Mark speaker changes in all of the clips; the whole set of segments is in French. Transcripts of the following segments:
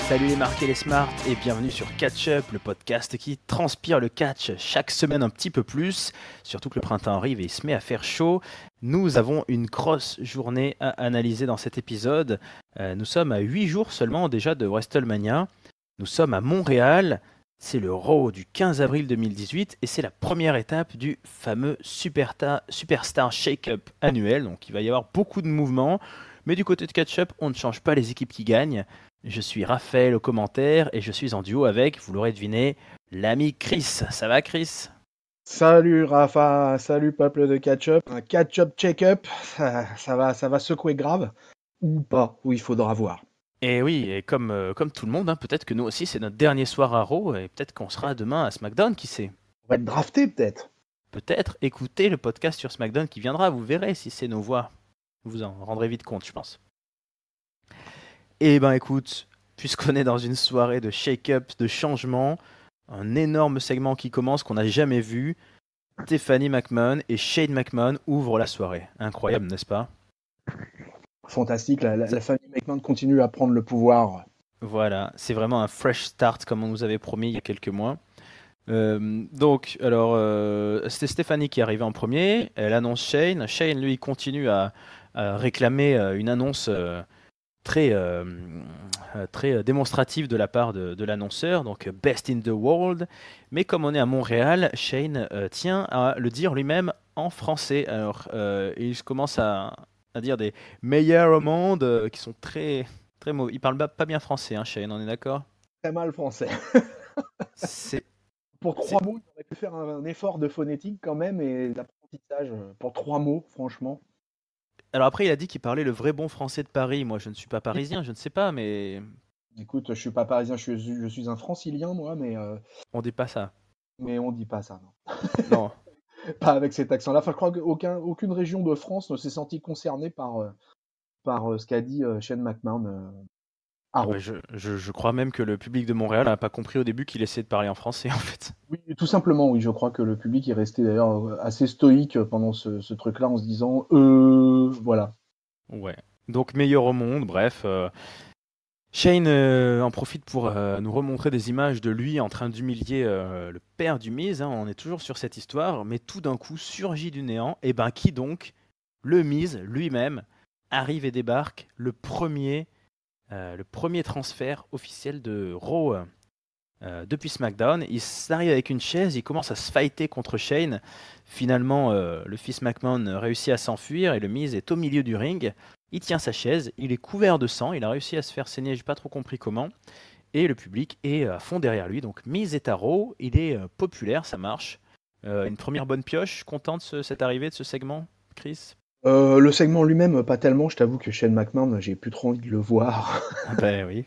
Speaker 1: Salut les marques et les smarts et bienvenue sur Catch Up, le podcast qui transpire le catch chaque semaine un petit peu plus, surtout que le printemps arrive et il se met à faire chaud. Nous avons une grosse journée à analyser dans cet épisode. Nous sommes à 8 jours seulement déjà de WrestleMania. Nous sommes à Montréal, c'est le Raw du 15 avril 2018 et c'est la première étape du fameux Superstar Shake-Up annuel. Donc il va y avoir beaucoup de mouvements, mais du côté de Catch Up, on ne change pas les équipes qui gagnent. Je suis Raphaël au commentaire et je suis en duo avec, vous l'aurez deviné, l'ami Chris. Ça va Chris ?
Speaker 2: Salut Rafa, salut peuple de Catch-Up. Un Catch-Up check-up, ça va secouer grave ou pas, ou il faudra voir.
Speaker 1: Et oui, et comme tout le monde, peut-être que nous aussi c'est notre dernier soir à Raw et peut-être qu'on sera demain à SmackDown, qui sait ?
Speaker 2: On va être drafté peut-être.
Speaker 1: Peut-être écoutez le podcast sur SmackDown qui viendra, vous verrez si c'est nos voix. Vous en rendrez vite compte, je pense. Eh ben écoute, puisqu'on est dans une soirée de shake-up, de changement, un énorme segment qui commence qu'on n'a jamais vu, Stephanie McMahon et Shane McMahon ouvrent la soirée. Incroyable, n'est-ce pas ?
Speaker 2: Fantastique, la famille McMahon continue à prendre le pouvoir.
Speaker 1: Voilà, c'est vraiment un fresh start comme on nous avait promis il y a quelques mois. C'était Stephanie qui est arrivée en premier, elle annonce Shane. Shane, lui, continue à réclamer une annonce très démonstrative de la part de l'annonceur, donc Best in the World. Mais comme on est à Montréal, Shane tient à le dire lui-même en français. Alors, il commence à dire des meilleurs au monde qui sont très, très mauvais. Il parle pas bien français, Shane, on est d'accord ?
Speaker 2: Très mal français.
Speaker 1: C'est...
Speaker 2: Pour 3 mots, il aurait pu faire un effort de phonétique quand même et d'apprentissage pour 3 mots, franchement.
Speaker 1: Alors après, il a dit qu'il parlait le vrai bon français de Paris. Moi, je ne suis pas parisien, je ne sais pas, mais...
Speaker 2: Écoute, je suis pas parisien, je suis un francilien moi,
Speaker 1: On dit pas ça.
Speaker 2: mais on dit pas ça, non.
Speaker 1: Non.
Speaker 2: Pas avec cet accent-là. Enfin, je crois qu'aucune région de France ne s'est sentie concernée par ce qu'a dit Shane McMahon à Raw.
Speaker 1: Ouais, je crois même que le public de Montréal n'a pas compris au début qu'il essayait de parler en français, en fait.
Speaker 2: Oui, tout simplement, oui. Je crois que le public est resté d'ailleurs assez stoïque pendant ce truc-là en se disant voilà.
Speaker 1: Ouais. Donc, meilleur au monde, bref. Shane en profite pour nous remontrer des images de lui en train d'humilier le père du Miz. On est toujours sur cette histoire, mais tout d'un coup surgit du néant. Et ben, qui donc ? Le Miz lui-même arrive et débarque le premier transfert officiel de Raw depuis SmackDown. Il arrive avec une chaise, il commence à se fighter contre Shane. Finalement, le fils McMahon réussit à s'enfuir et le Miz est au milieu du ring. Il tient sa chaise, il est couvert de sang, il a réussi à se faire saigner, j'ai pas trop compris comment. Et le public est à fond derrière lui. Donc Miz est à Raw, il est populaire, ça marche. Une première bonne pioche, content de cette arrivée de ce segment, Chris ?
Speaker 2: Le segment lui-même, pas tellement. Je t'avoue que Shane McMahon, j'ai plus trop envie de le voir.
Speaker 1: Ah ben oui.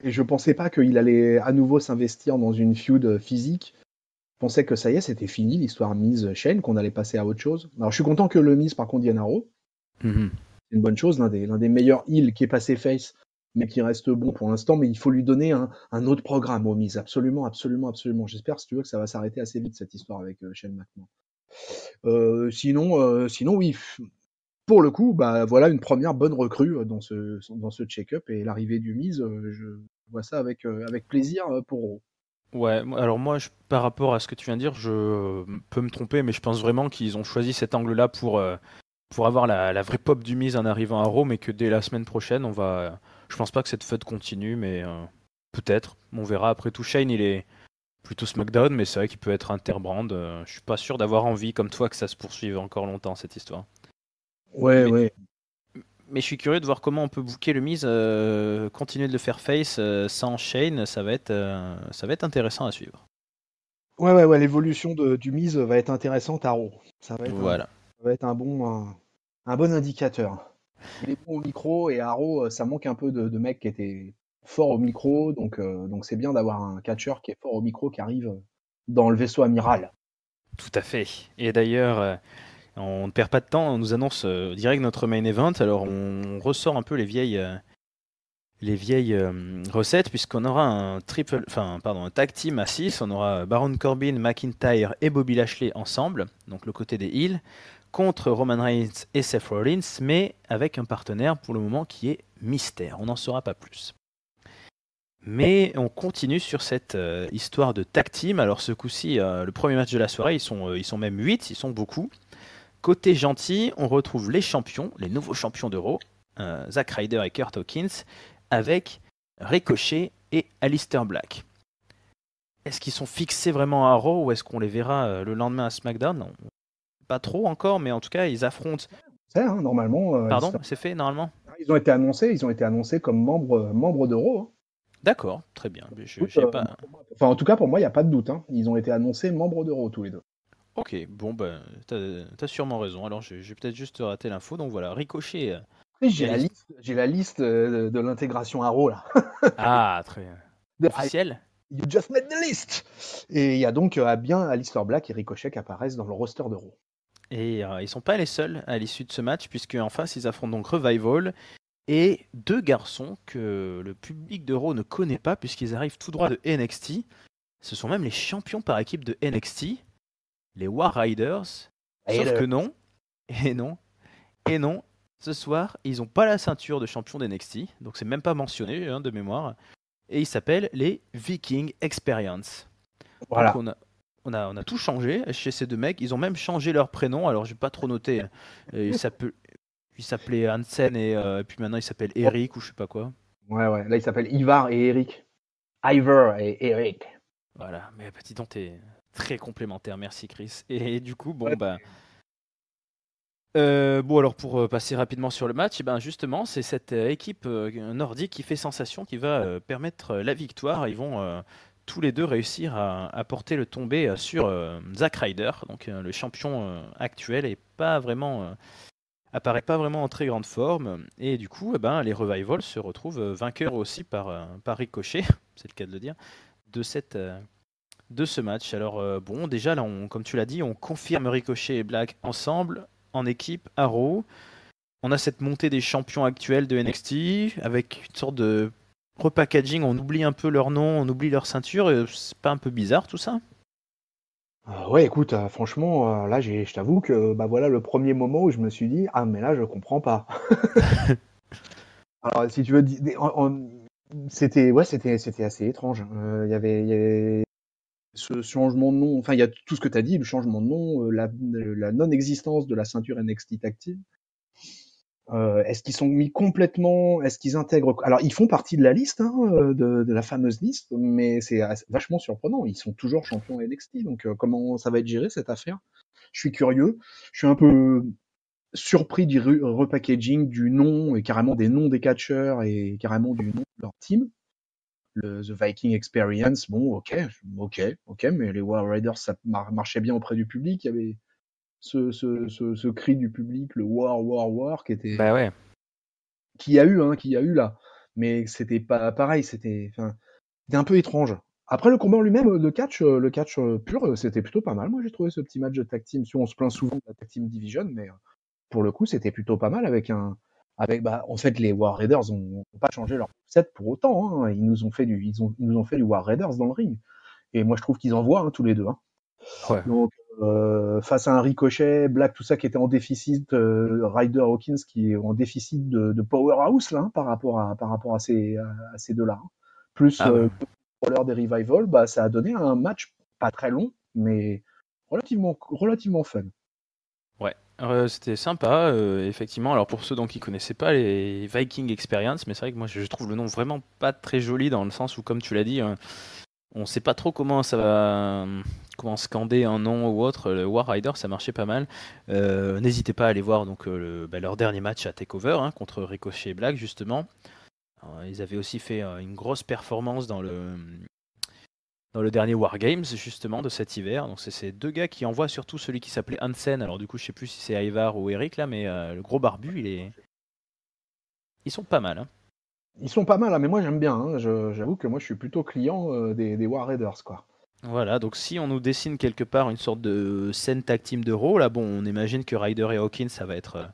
Speaker 2: Et je pensais pas qu'il allait à nouveau s'investir dans une feud physique. Je pensais que ça y est, c'était fini l'histoire Miz-Shane, qu'on allait passer à autre chose. Alors je suis content que le Miz, par contre, vienne à Raw.
Speaker 1: Mm-hmm.
Speaker 2: C'est une bonne chose, l'un des meilleurs heels qui est passé face, mais qui reste bon pour l'instant. Mais il faut lui donner un autre programme au Miz. Absolument, absolument, absolument. J'espère, si tu veux, que ça va s'arrêter assez vite, cette histoire avec Shane McMahon. Sinon, oui. Pour le coup, voilà une première bonne recrue dans ce check-up. Et l'arrivée du Miz, je vois ça avec plaisir pour Raw.
Speaker 1: Ouais, alors moi, par rapport à ce que tu viens de dire, je peux me tromper, mais je pense vraiment qu'ils ont choisi cet angle-là pour avoir la vraie pop du Miz en arrivant à Raw, mais que dès la semaine prochaine, je pense pas que cette feud continue, mais peut-être, on verra. Après tout, Shane, il est plutôt SmackDown, mais c'est vrai qu'il peut être Interbrand. Je suis pas sûr d'avoir envie, comme toi, que ça se poursuive encore longtemps, cette histoire.
Speaker 2: Ouais.
Speaker 1: Mais je suis curieux de voir comment on peut booker le Miz, continuer de le faire face sans Shane, ça va être intéressant à suivre.
Speaker 2: Ouais, l'évolution du Miz va être intéressante à Raw. Ça va être un bon indicateur. Il est bon au micro et à Raw, ça manque un peu de mecs qui étaient forts au micro, donc c'est bien d'avoir un catcheur qui est fort au micro qui arrive dans le vaisseau amiral.
Speaker 1: Tout à fait. Et d'ailleurs, on ne perd pas de temps, on nous annonce direct notre main event, alors on ressort un peu les vieilles recettes, puisqu'on aura un tag team à 6, on aura Baron Corbin, McIntyre et Bobby Lashley ensemble, donc le côté des heels, contre Roman Reigns et Seth Rollins, mais avec un partenaire pour le moment qui est mystère, on n'en saura pas plus. Mais on continue sur cette histoire de tag team. Alors ce coup-ci, le premier match de la soirée, ils sont même 8, ils sont beaucoup. Côté gentil, on retrouve les champions, les nouveaux champions d'Euro, Zack Ryder et Kurt Hawkins, avec Ricochet et Aleister Black. Est-ce qu'ils sont fixés vraiment à Raw ou est-ce qu'on les verra le lendemain à SmackDown? Non, pas trop encore, mais en tout cas, ils affrontent.
Speaker 2: C'est normalement.
Speaker 1: Pardon, c'est fait normalement?
Speaker 2: Ils ont été annoncés comme membres d'Euro. Hein.
Speaker 1: D'accord, très bien.
Speaker 2: Écoute,
Speaker 1: J'ai pas.
Speaker 2: en tout cas, pour moi, il n'y a pas de doute. Hein. Ils ont été annoncés membres d'Euro tous les deux.
Speaker 1: Ok, bon, ben, t'as sûrement raison. Alors, j'ai peut-être juste raté l'info. Donc voilà, Ricochet.
Speaker 2: J'ai la liste de l'intégration à Raw, là.
Speaker 1: Ah, très officiel.
Speaker 2: You just made the list. Et il y a donc bien Aleister Black et Ricochet qui apparaissent dans le roster de Raw.
Speaker 1: Et ils sont pas les seuls à l'issue de ce match, puisque en face, ils affrontent donc Revival et deux garçons que le public de Raw ne connaît pas, puisqu'ils arrivent tout droit de NXT. Ce sont même les champions par équipe de NXT, les War Riders. Sauf que non, et non, et non. Ce soir, ils n'ont pas la ceinture de champion d'NXT, donc c'est même pas mentionné de mémoire. Et ils s'appellent les Viking Experience.
Speaker 2: Voilà.
Speaker 1: Donc on a tout changé chez ces deux mecs. Ils ont même changé leur prénom. Alors, je vais pas trop noter. Il s'appelait Hansen et puis maintenant il s'appelle Eric ou je sais pas quoi.
Speaker 2: Ouais. Là, il s'appelle Ivar et Eric. Ivor et Eric.
Speaker 1: Voilà. Mais petit don, t'es très complémentaire. Merci, Chris. Et du coup, bon, alors pour passer rapidement sur le match, justement, c'est cette équipe nordique qui fait sensation, qui va permettre la victoire. Ils vont tous les deux réussir à porter le tombé sur Zack Ryder, donc le champion actuel, et apparaît pas vraiment en très grande forme. Et du coup, les Revival se retrouvent vainqueurs aussi par Ricochet, c'est le cas de le dire, de ce match. Alors déjà là, comme tu l'as dit, on confirme Ricochet et Black ensemble en équipe à Raw. On a cette montée des champions actuels de NXT avec une sorte de repackaging. On oublie un peu leur nom, on oublie leur ceinture. C'est pas un peu bizarre tout ça?
Speaker 2: Ouais, écoute, franchement, là, je t'avoue que voilà le premier moment où je me suis dit, ah, mais là, je comprends pas. Alors, si tu veux, c'était assez étrange. Il y avait ce changement de nom, enfin, il y a tout ce que tu as dit, le changement de nom, la non-existence de la ceinture NXT Tag Team. Est-ce qu'ils sont mis complètement, est-ce qu'ils intègrent, alors ils font partie de la liste, hein, de la fameuse liste, mais c'est vachement surprenant. Ils sont toujours champions NXT, donc comment ça va être géré cette affaire? Je suis curieux. Je suis un peu surpris du repackaging du nom et carrément des noms des catcheurs et carrément du nom de leur team. Le The Viking Experience, bon, ok, mais les War Raiders, ça marchait bien auprès du public. Il y avait ce cri du public, le War, qui était,
Speaker 1: ouais.
Speaker 2: qui y a eu là, mais c'était pas pareil, c'était un peu étrange. Après le combat en lui-même, le catch pur, c'était plutôt pas mal. Moi, j'ai trouvé ce petit match de tag team. Si on se plaint souvent de la tag team division, mais pour le coup, c'était plutôt pas mal en fait, les War Raiders ont pas changé leur set pour autant. Hein. Ils nous ont fait du War Raiders dans le ring. Et moi, je trouve qu'ils en voient tous les deux. Hein.
Speaker 1: Ouais.
Speaker 2: Donc, face à un Ricochet, Black, tout ça qui était en déficit, Ryder, Hawkins qui est en déficit de powerhouse là, par rapport à ces deux-là. Hein. Plus le contrôleur des Revival, ça a donné un match pas très long, mais relativement fun.
Speaker 1: Ouais, c'était sympa, effectivement. Alors pour ceux donc qui connaissaient pas les Viking Experience, mais c'est vrai que moi je trouve le nom vraiment pas très joli dans le sens où, comme tu l'as dit, on sait pas trop comment scander un nom ou autre. Le War Rider, ça marchait pas mal. N'hésitez pas à aller voir donc leur dernier match à Takeover contre Ricochet et Black justement. Alors, ils avaient aussi fait une grosse performance dans le dernier Wargames justement de cet hiver. Donc c'est ces deux gars qui envoient surtout celui qui s'appelait Hansen. Alors du coup je sais plus si c'est Ivar ou Eric là, mais le gros barbu ils sont pas mal. Hein.
Speaker 2: Ils sont pas mal, hein, mais moi j'aime bien. Hein. J'avoue que moi je suis plutôt client des War Raiders quoi.
Speaker 1: Voilà, donc si on nous dessine quelque part une sorte de scène tag team de Raw, là bon on imagine que Ryder et Hawkins ça va être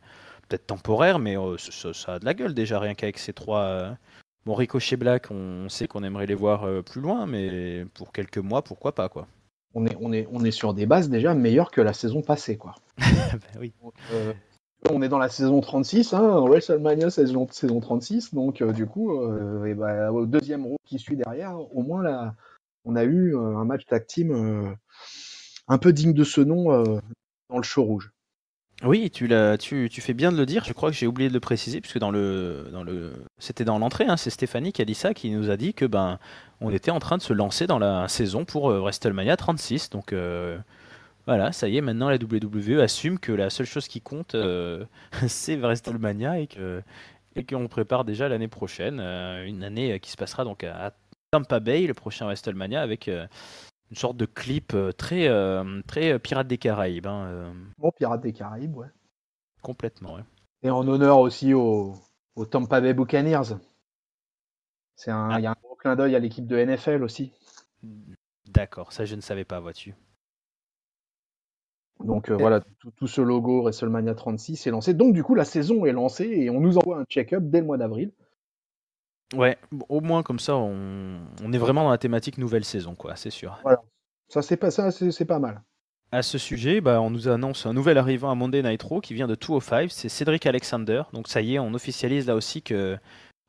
Speaker 1: peut-être temporaire, mais ça a de la gueule déjà rien qu'avec ces trois. Bon, Ricochet Black, on sait qu'on aimerait les voir plus loin, mais pour quelques mois, pourquoi pas, quoi.
Speaker 2: On est sur des bases déjà meilleures que la saison passée, quoi.
Speaker 1: Ben oui.
Speaker 2: Donc, On est dans la saison 36, hein, WrestleMania saison 36, donc du coup, et bah, au deuxième round qui suit derrière, au moins là, on a eu un match tag team un peu digne de ce nom dans le show rouge.
Speaker 1: Oui, tu fais bien de le dire. Je crois que j'ai oublié de le préciser, puisque c'était dans l'entrée, hein, c'est Stéphanie qui a dit ça, qui nous a dit que on était en train de se lancer dans la saison pour WrestleMania 36. Donc voilà, ça y est, maintenant la WWE assume que la seule chose qui compte, c'est WrestleMania et qu'on prépare déjà l'année prochaine, une année qui se passera donc à Tampa Bay, le prochain WrestleMania, avec une sorte de clip très Pirates des Caraïbes, hein,
Speaker 2: Bon, Pirates des Caraïbes, ouais.
Speaker 1: complètement. Ouais.
Speaker 2: Et en honneur aussi aux Tampa Bay Buccaneers. Il
Speaker 1: Ah,
Speaker 2: y a un gros clin d'œil à l'équipe de NFL aussi.
Speaker 1: d'accord, ça je ne savais pas, vois-tu.
Speaker 2: Donc
Speaker 1: Eh,
Speaker 2: voilà, tout ce logo WrestleMania 36 est lancé. Donc du coup, la saison est lancée et on nous envoie un check-up dès le mois d'avril.
Speaker 1: Ouais, au moins comme ça, on est vraiment dans la thématique nouvelle saison, quoi, c'est sûr.
Speaker 2: Voilà. C'est pas mal.
Speaker 1: À ce sujet, on nous annonce un nouvel arrivant à Monday Night Raw qui vient de 205, c'est Cedric Alexander. Donc ça y est, on officialise là aussi que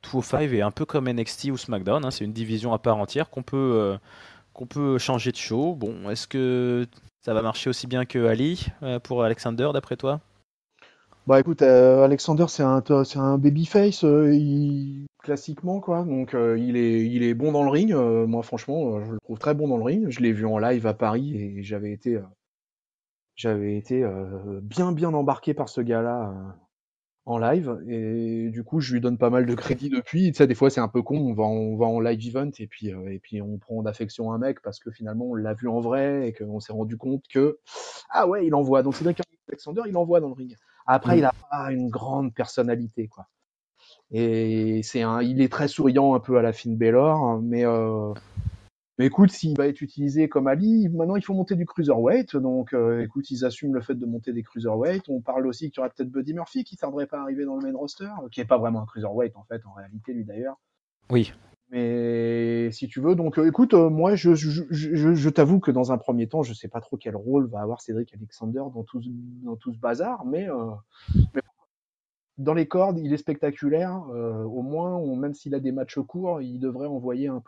Speaker 1: 205 est un peu comme NXT ou SmackDown, hein, c'est une division à part entière qu'on peut changer de show. Bon, est-ce que ça va marcher aussi bien que Ali pour Alexander, d'après toi?
Speaker 2: Bah écoute, Alexander, c'est un babyface, classiquement, quoi. Donc il est bon dans le ring. Moi, franchement, je le trouve très bon dans le ring. Je l'ai vu en live à Paris et j'avais été bien embarqué par ce gars-là en live. Et du coup, je lui donne pas mal de crédit depuis. Tu sais, des fois, c'est un peu con. On va en live event et puis on prend d'affection un mec parce que finalement, on l'a vu en vrai et qu'on s'est rendu compte que ah ouais, il envoie. Donc c'est vrai qu'Alexander, il envoie dans le ring. Après, il
Speaker 1: Mm.
Speaker 2: a pas une grande personnalité, quoi. Et il est très souriant, un peu à la Finn Balor, mais écoute, s'il va être utilisé comme Ali, maintenant il faut monter du cruiserweight. Donc écoute, ils assument le fait de monter des cruiserweight. On parle aussi qu'il y aurait peut-être Buddy Murphy qui tarderait pas à arriver dans le main roster, qui est pas vraiment un cruiserweight en fait, en réalité lui d'ailleurs.
Speaker 1: Oui,
Speaker 2: Mais si tu veux, donc écoute, moi je t'avoue que dans un premier temps, je sais pas trop quel rôle va avoir Cédric Alexander dans tout ce bazar, mais dans les cordes, il est spectaculaire. Au moins, même s'il a des matchs courts, il devrait envoyer un
Speaker 1: oui.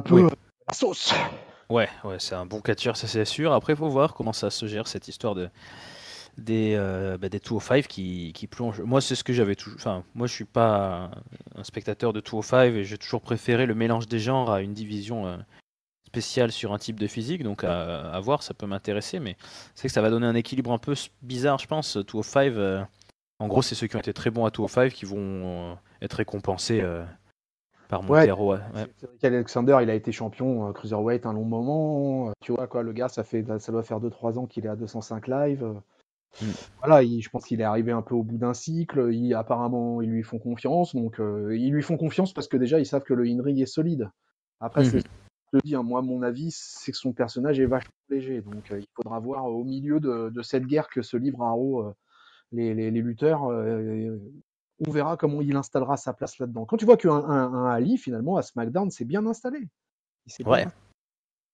Speaker 2: peu la sauce.
Speaker 1: Ouais, c'est un bon catcheur, ça c'est sûr. Après, il faut voir comment ça se gère cette histoire des 205 qui plongent. Moi, c'est ce que j'avais toujours. Enfin, moi, je suis pas un spectateur de 205 et j'ai toujours préféré le mélange des genres à une division spéciale sur un type de physique. Donc, à voir, ça peut m'intéresser, mais c'est que ça va donner un équilibre un peu bizarre, je pense. 205, en gros, c'est ceux qui ont été très bons à 205 qui vont être récompensés par
Speaker 2: Ouais,
Speaker 1: Montero. Ouais.
Speaker 2: Cédric Alexander, il a été champion cruiserweight un long moment. Tu vois quoi, le gars, ça doit faire 2-3 ans qu'il est à 205 live.
Speaker 1: Mm.
Speaker 2: Voilà, je pense qu'il est arrivé un peu au bout d'un cycle. Apparemment, ils lui font confiance. Donc, ils lui font confiance parce que déjà, ils savent que le in-ring est solide. Après,
Speaker 1: Mhm.
Speaker 2: je te dis, hein, moi, mon avis, c'est que son personnage est vachement léger. Donc, il faudra voir au milieu de cette guerre que se livrent à Raw les lutteurs. On verra comment il installera sa place là-dedans. Quand tu vois qu'un Ali, finalement, à SmackDown, s'est bien installé. Il s'est bien
Speaker 1: Ouais,
Speaker 2: installé.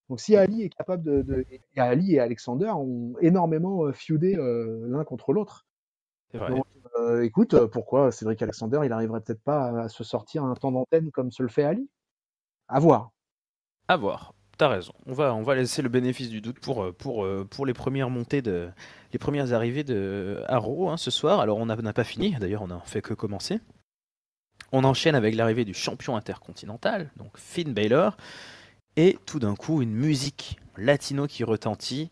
Speaker 2: Donc, si Ali est capable et Ali et Alexander ont énormément feudé l'un contre l'autre.
Speaker 1: c'est vrai.
Speaker 2: Donc, écoute, pourquoi Cédric Alexander, il arriverait peut-être pas à se sortir un temps d'antenne comme se le fait Ali? À voir.
Speaker 1: À voir. T'as raison. On va laisser le bénéfice du doute pour les premières montées les premières arrivées de Arrow, hein, ce soir. Alors on n'a pas fini. D'ailleurs, on n'a fait que commencer. On enchaîne avec l'arrivée du champion intercontinental, donc Finn Balor, et tout d'un coup une musique latino qui retentit.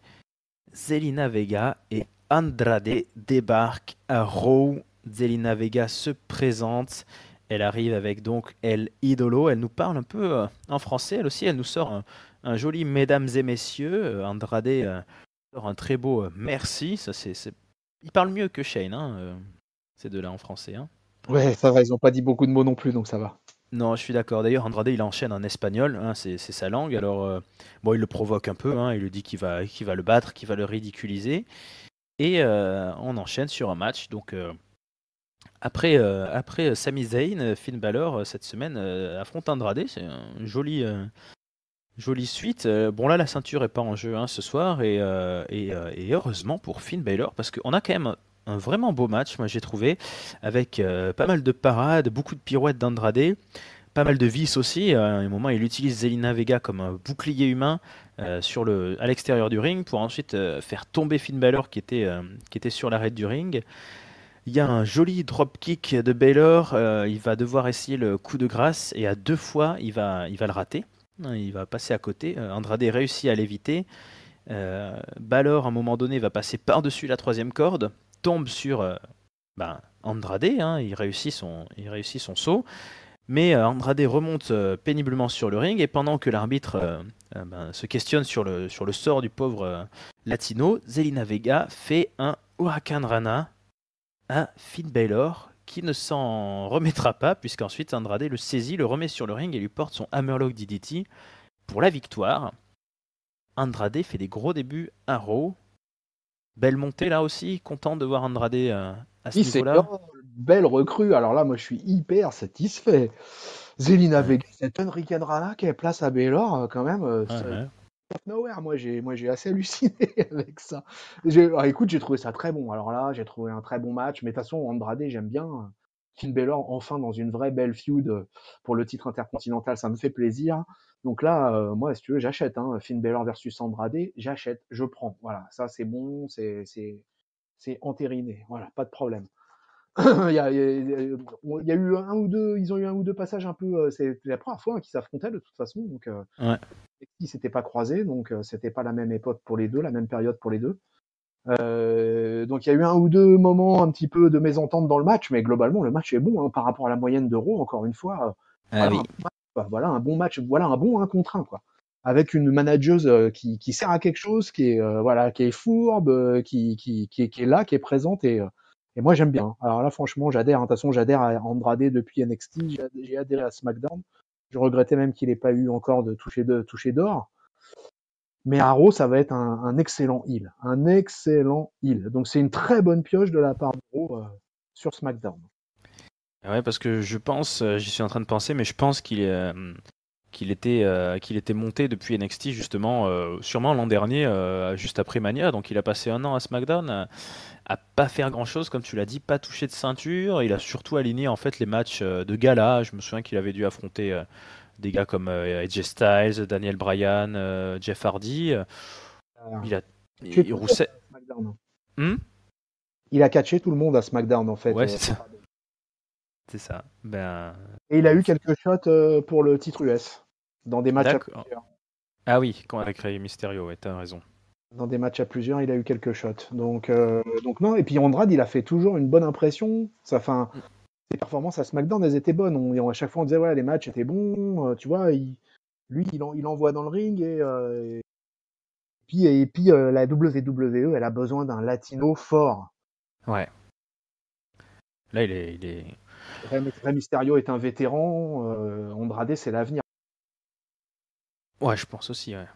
Speaker 1: Zelina Vega et Andrade débarquent à Raw. Zelina Vega se présente. Elle arrive avec donc El Idolo. Elle nous parle un peu en français. Elle aussi, elle nous sort un joli Mesdames et Messieurs. Andrade sort un très beau merci. Il parle mieux que Shane, hein, ces deux-là en français. Hein.
Speaker 2: Ouais, ça va, ils ont pas dit beaucoup de mots non plus, donc ça va.
Speaker 1: Non, je suis d'accord. D'ailleurs, Andrade, il enchaîne en espagnol, hein, c'est sa langue. Alors, bon, il le provoque un peu, hein, il lui dit qu'il va le battre, qu'il va le ridiculiser. Et on enchaîne sur un match. Donc, après Sami Zayn, Finn Balor, cette semaine, affronte Andrade. C'est un Jolie suite. Bon là, la ceinture est pas en jeu hein, ce soir et heureusement pour Finn Balor parce qu'on a quand même un vraiment beau match, moi j'ai trouvé, avec pas mal de parades, beaucoup de pirouettes d'Andrade, pas mal de vis aussi. À un moment, il utilise Zelina Vega comme un bouclier humain à l'extérieur du ring pour ensuite faire tomber Finn Balor qui était sur l'arête du ring. Il y a un joli dropkick de Balor. Il va devoir essayer le coup de grâce et à deux fois, il va le rater. Il va passer à côté. Andrade réussit à l'éviter. Balor, à un moment donné, va passer par-dessus la troisième corde, tombe sur Andrade. Hein, il réussit son saut. Mais Andrade remonte péniblement sur le ring et pendant que l'arbitre se questionne sur le sort du pauvre Latino, Zelina Vega fait un Hurricane Rana à Finn Balor qui ne s'en remettra pas puisqu'ensuite Andrade le saisit, le remet sur le ring et lui porte son Hammerlock DDT pour la victoire. Andrade fait des gros débuts à Raw. Belle montée là aussi, content de voir Andrade à ce niveau-là.
Speaker 2: Belle recrue. Alors là, moi, je suis hyper satisfait. Zelina
Speaker 1: Ouais.
Speaker 2: Vega, cette Hurricane Rana qui place à Baylor, quand même.
Speaker 1: Ouais.
Speaker 2: Nowhere, moi j'ai assez halluciné avec ça. Écoute, j'ai trouvé ça très bon. Alors là, j'ai trouvé un très bon match. Mais de toute façon, Andrade, j'aime bien. Finn Balor, enfin dans une vraie belle feud pour le titre intercontinental, ça me fait plaisir. Donc là, moi, si tu veux, j'achète. Hein. Finn Balor versus Andrade, j'achète, je prends. Voilà, ça c'est bon, c'est entériné. Voilà, pas de problème. Il y a eu un ou deux, ils ont eu un ou deux passages un peu. C'est la première fois hein, qu'ils s'affrontaient de toute façon. Donc
Speaker 1: Ouais.
Speaker 2: ils s'étaient pas croisés, donc c'était pas la même époque pour les deux, la même période pour les deux. Donc il y a eu un ou deux moments un petit peu de mésentente dans le match, mais globalement le match est bon hein, par rapport à la moyenne d'euros. Encore une fois,
Speaker 1: Ah
Speaker 2: voilà,
Speaker 1: oui.
Speaker 2: voilà un bon match, voilà un bon 1 contre 1 quoi. Avec une manageuse qui sert à quelque chose, qui est voilà, qui est fourbe, qui est là, qui est présente et moi j'aime bien. Alors là franchement j'adhère. De toute façon j'adhère à Andrade depuis NXT, j'ai adhéré à SmackDown. Je regrettais même qu'il n'ait pas eu encore de toucher d'or. Mais Arrow, ça va être un excellent heal. Un excellent heal. Donc c'est une très bonne pioche de la part d'Arrow sur SmackDown.
Speaker 1: Ouais, parce que je pense, j'y suis en train de penser, mais je pense qu'il était monté depuis NXT justement, sûrement l'an dernier, juste après Mania. Donc il a passé un an à SmackDown, à pas faire grand-chose, comme tu l'as dit, pas toucher de ceinture. Il a surtout aligné en fait les matchs de gala. Je me souviens qu'il avait dû affronter des gars comme AJ Styles, Daniel Bryan, Jeff Hardy. Il a,
Speaker 2: Catché
Speaker 1: il
Speaker 2: tout le monde
Speaker 1: roussait.
Speaker 2: à SmackDown.
Speaker 1: Hmm.
Speaker 2: Il a catché tout le monde à SmackDown en fait.
Speaker 1: Ouais, c'est ça. C'est ça. Ben,
Speaker 2: Et il a eu quelques shots pour le titre US dans des matchs à
Speaker 1: d'accord.
Speaker 2: plusieurs.
Speaker 1: Ah oui, quand elle a créé Mysterio, ouais, t'as raison.
Speaker 2: Dans des matchs à plusieurs, il a eu quelques shots. Donc non. Et puis Andrade, il a fait toujours une bonne impression. Ça, fin, ses performances à SmackDown, elles étaient bonnes. À chaque fois, on disait ouais, les matchs étaient bons. Tu vois, il envoie dans le ring et puis la WWE, elle a besoin d'un latino fort.
Speaker 1: Ouais. Là, il est...
Speaker 2: Rey Mysterio est un vétéran. Andrade, c'est l'avenir.
Speaker 1: Ouais, je pense aussi, ouais.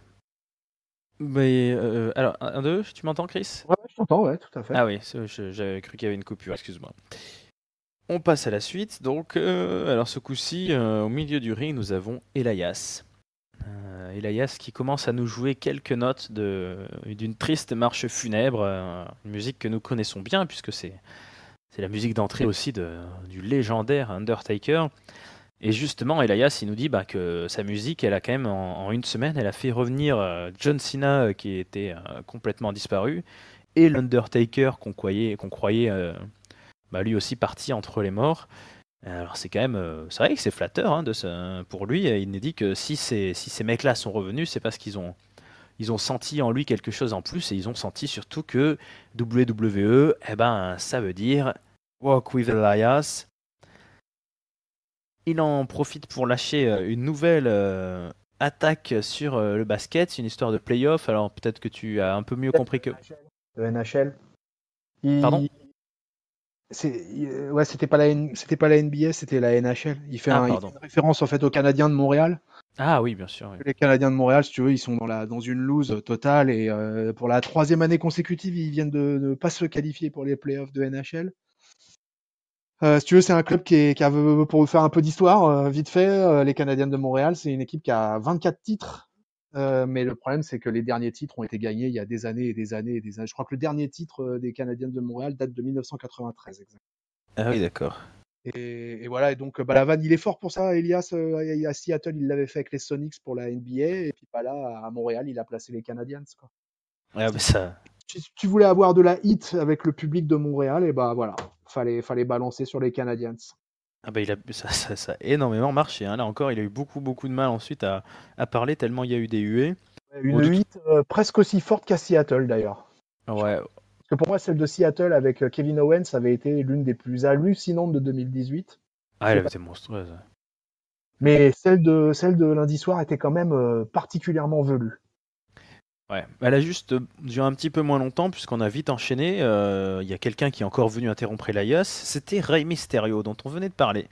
Speaker 1: Mais, alors, un, deux, tu m'entends, Chris?
Speaker 2: Ouais, je t'entends, ouais, tout à fait.
Speaker 1: Ah oui, j'avais cru qu'il y avait une coupure, excuse-moi. On passe à la suite. Donc, alors ce coup-ci, au milieu du ring, nous avons Elias. Elias qui commence à nous jouer quelques notes d'une triste marche funèbre, une musique que nous connaissons bien puisque c'est la musique d'entrée aussi du légendaire Undertaker. Et justement, Elias, il nous dit que sa musique, elle a quand même, en une semaine, elle a fait revenir John Cena qui était complètement disparu et l'Undertaker qu'on croyait lui aussi parti entre les morts. Alors c'est quand même, c'est vrai que c'est flatteur hein, pour lui. Il nous dit que si ces mecs-là sont revenus, c'est parce ils ont senti en lui quelque chose en plus et ils ont senti surtout que WWE, ça veut dire Walk with Elias. Il en profite pour lâcher une nouvelle attaque sur le basket, c'est une histoire de playoff. Alors peut-être que tu as un peu mieux compris que.
Speaker 2: Le NHL.
Speaker 1: Pardon?
Speaker 2: Ouais, c'était pas la NBA, c'était la NHL.
Speaker 1: Ah,
Speaker 2: Il fait
Speaker 1: pardon.
Speaker 2: une référence en fait aux Canadiens de Montréal.
Speaker 1: Ah oui, bien sûr. Oui.
Speaker 2: Les Canadiens de Montréal, si tu veux, ils sont dans une loose totale et pour la 3e année consécutive, ils viennent de ne pas se qualifier pour les playoffs de NHL. Si tu veux, c'est un club pour vous faire un peu d'histoire, vite fait, les Canadiens de Montréal, c'est une équipe qui a 24 titres Mais le problème, c'est que les derniers titres ont été gagnés il y a des années et des années et des années. Je crois que le dernier titre des Canadiens de Montréal date de 1993, exact.
Speaker 1: Ah oui, d'accord.
Speaker 2: Et voilà, et donc Balavan, il est fort pour ça. Elias, à Seattle, il l'avait fait avec les Sonics pour la NBA, et puis là, à Montréal, il a placé les Canadiens, quoi.
Speaker 1: Ah, bah ça.
Speaker 2: Si tu voulais avoir de la hit avec le public de Montréal, et bah voilà, fallait balancer sur les Canadiens.
Speaker 1: Ah bah ça a énormément marché, hein. Là encore, il a eu beaucoup, beaucoup de mal ensuite à parler tellement il y a eu des huées. Bon,
Speaker 2: Une hit presque aussi forte qu'à Seattle, d'ailleurs.
Speaker 1: Ouais,
Speaker 2: Parce que pour moi, celle de Seattle avec Kevin Owens avait été l'une des plus hallucinantes de 2018.
Speaker 1: ah, elle avait été monstrueuse.
Speaker 2: Mais celle de lundi soir était quand même particulièrement velue.
Speaker 1: Ouais, elle a juste duré un petit peu moins longtemps puisqu'on a vite enchaîné. Il y a quelqu'un qui est encore venu interrompre Elias. C'était Rey Mysterio dont on venait de parler.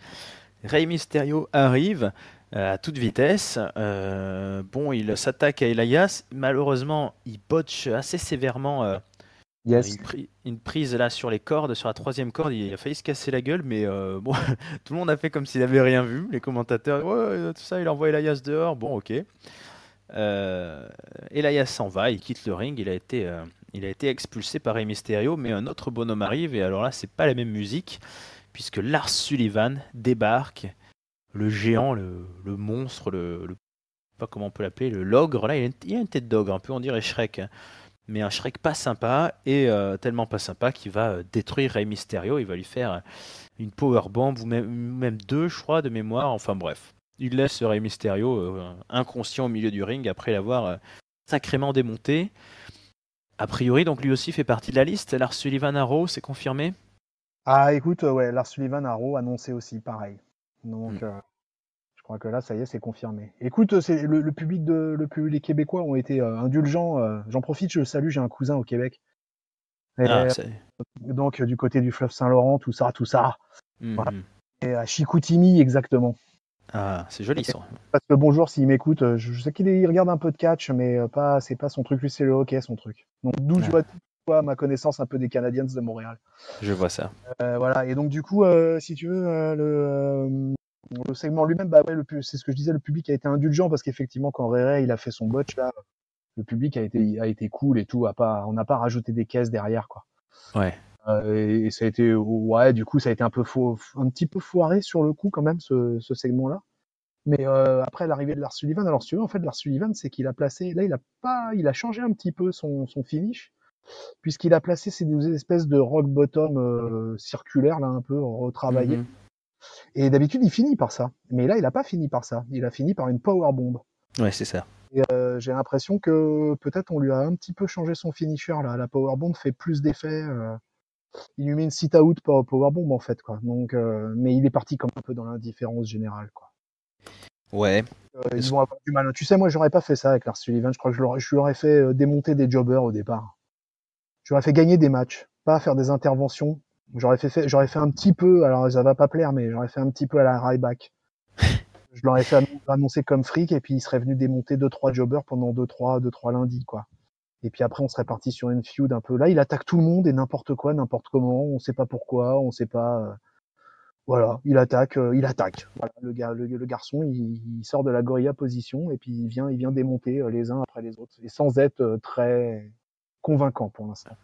Speaker 1: Rey Mysterio arrive à toute vitesse. Bon, il s'attaque à Elias. Malheureusement, il botche assez sévèrement
Speaker 2: Yes.
Speaker 1: une prise là sur les cordes, sur la troisième corde. Il a failli se casser la gueule, mais bon, tout le monde a fait comme s'il avait rien vu. Les commentateurs, ouais, tout ça, il envoie Elias dehors. Bon, ok. Elias s'en va, il quitte le ring, il a été expulsé par Rey Mysterio, mais un autre bonhomme arrive, et alors là, c'est pas la même musique, puisque Lars Sullivan débarque, le géant, le monstre, pas comment on peut l'appeler, le l'ogre, là, il a une tête d'ogre, un peu, on dirait Shrek, hein. Mais un Shrek pas sympa, et tellement pas sympa qu'il va détruire Rey Mysterio, il va lui faire une powerbomb, ou même deux, je crois, de mémoire, enfin bref. Il laisse Rey Mysterio inconscient au milieu du ring après l'avoir sacrément démonté. A priori, donc lui aussi fait partie de la liste. Lars Sullivan à Raw, c'est confirmé.
Speaker 2: Ah, écoute, ouais, Lars Sullivan a annoncé aussi pareil.
Speaker 1: Hmm.
Speaker 2: Donc, je crois que là, ça y est, c'est confirmé. Écoute, c'est les Québécois ont été indulgents. J'en profite, je salue, j'ai un cousin au Québec.
Speaker 1: Ah,
Speaker 2: Et
Speaker 1: c'est.
Speaker 2: donc, du côté du fleuve Saint-Laurent, tout ça, tout ça. Voilà.
Speaker 1: Mhm.
Speaker 2: Et à Chicoutimi, exactement.
Speaker 1: Ah, c'est joli ça.
Speaker 2: Parce que bonjour, s'il m'écoute, je sais qu'il regarde un peu de catch, mais c'est pas son truc. Lui, c'est le hockey, son truc. Donc, d'où je
Speaker 1: Ah,
Speaker 2: vois ma connaissance un peu des Canadiens de Montréal.
Speaker 1: je vois ça.
Speaker 2: Voilà. Et donc, du coup, si tu veux, le segment lui-même, bah ouais, c'est ce que je disais, le public a été indulgent parce qu'effectivement, quand Ray il a fait son botch là, le public a été cool et tout. On n'a pas rajouté des caisses derrière, quoi.
Speaker 1: Ouais.
Speaker 2: Et ça a été, ouais, du coup, ça a été un petit peu foiré sur le coup quand même ce segment-là. Mais après l'arrivée de Lars Sullivan, alors si tu veux, en fait, Lars Sullivan, c'est qu'il a placé, là, il a changé un petit peu son finish, puisqu'il a placé ces deux espèces de rock bottom circulaires, là, un peu retravaillés.
Speaker 1: Mhm.
Speaker 2: Et d'habitude, il finit par ça. Mais là, il a pas fini par ça. Il a fini par une power bomb.
Speaker 1: Ouais, c'est ça.
Speaker 2: Et j'ai l'impression que peut-être on lui a un petit peu changé son finisher, là. La power bomb fait plus d'effet. Il lui met une sit out power bomb, en fait, quoi. Donc, mais il est parti comme un peu dans l'indifférence générale, quoi.
Speaker 1: Ouais.
Speaker 2: Ils vont avoir du mal. Tu sais, moi, j'aurais pas fait ça avec Lars Sullivan. Je crois que je lui aurais fait démonter des jobbers au départ. Je lui aurais fait gagner des matchs, pas faire des interventions. J'aurais fait un petit peu, alors ça va pas plaire, mais j'aurais fait un petit peu à la Ryback. Je l'aurais fait annoncer comme fric, et puis il serait venu démonter 2-3 jobbers pendant 2-3 lundis, quoi. Et puis après, on serait parti sur une feud un peu. Là, il attaque tout le monde et n'importe quoi, n'importe comment. On sait pas pourquoi, on sait pas. Voilà, il attaque, il attaque. Voilà, le garçon, il sort de la gorilla position et puis il vient démonter les uns après les autres, et sans être très convaincant pour l'instant.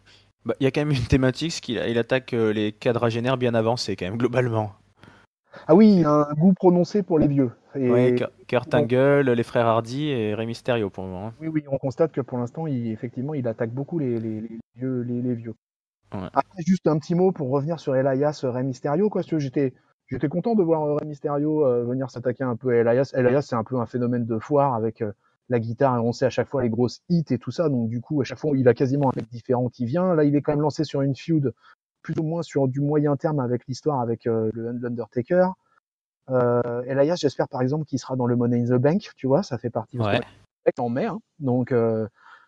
Speaker 1: Bah, il y a quand même une thématique, c'est il attaque les quadragénaires bien avancés, quand même, globalement.
Speaker 2: Ah oui, il a un goût prononcé pour les vieux.
Speaker 1: Ouais,
Speaker 2: Et
Speaker 1: Kurt
Speaker 2: bon,
Speaker 1: Angle, les frères Hardy et Rey Mysterio pour le moment.
Speaker 2: oui, oui, on constate que pour l'instant, effectivement, il attaque beaucoup les vieux.
Speaker 1: Ouais.
Speaker 2: Après, juste un petit mot pour revenir sur Elias, Rey Mysterio, quoi. Parce que j'étais content de voir Rey Mysterio venir s'attaquer un peu à Elias. Elias, c'est un peu un phénomène de foire avec la guitare, et on sait à chaque fois les grosses hits et tout ça. Donc, du coup, à chaque fois, il a quasiment un mec différent qui vient. Là, il est quand même lancé sur une feud, plus ou moins sur du moyen terme avec l'histoire avec l'Undertaker. Elias, j'espère par exemple qu'il sera dans le Money in the Bank, tu vois, ça fait partie parce
Speaker 1: Ouais.
Speaker 2: que en mai, hein. Donc,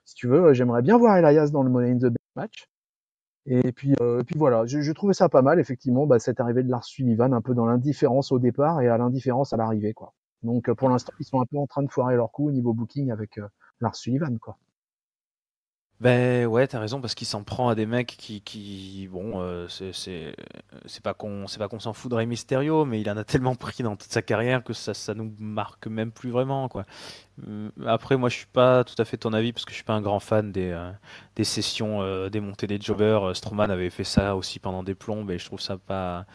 Speaker 2: si tu veux, j'aimerais bien voir Elias dans le Money in the Bank match. Et puis voilà, je trouvais ça pas mal, effectivement, cette arrivée de Lars Sullivan, un peu dans l'indifférence au départ et à l'indifférence à l'arrivée, quoi. Donc pour l'instant, ils sont un peu en train de foirer leur coup au niveau booking avec Lars Sullivan, quoi.
Speaker 1: Ben ouais, t'as raison parce qu'il s'en prend à des mecs bon, c'est pas qu'on s'en fout de Rey Mysterio, mais il en a tellement pris dans toute sa carrière que ça nous marque même plus vraiment quoi. Après, moi, je suis pas tout à fait ton avis parce que je suis pas un grand fan des sessions, des montées des jobbers. Strowman avait fait ça aussi pendant des plombes et je trouve ça pas.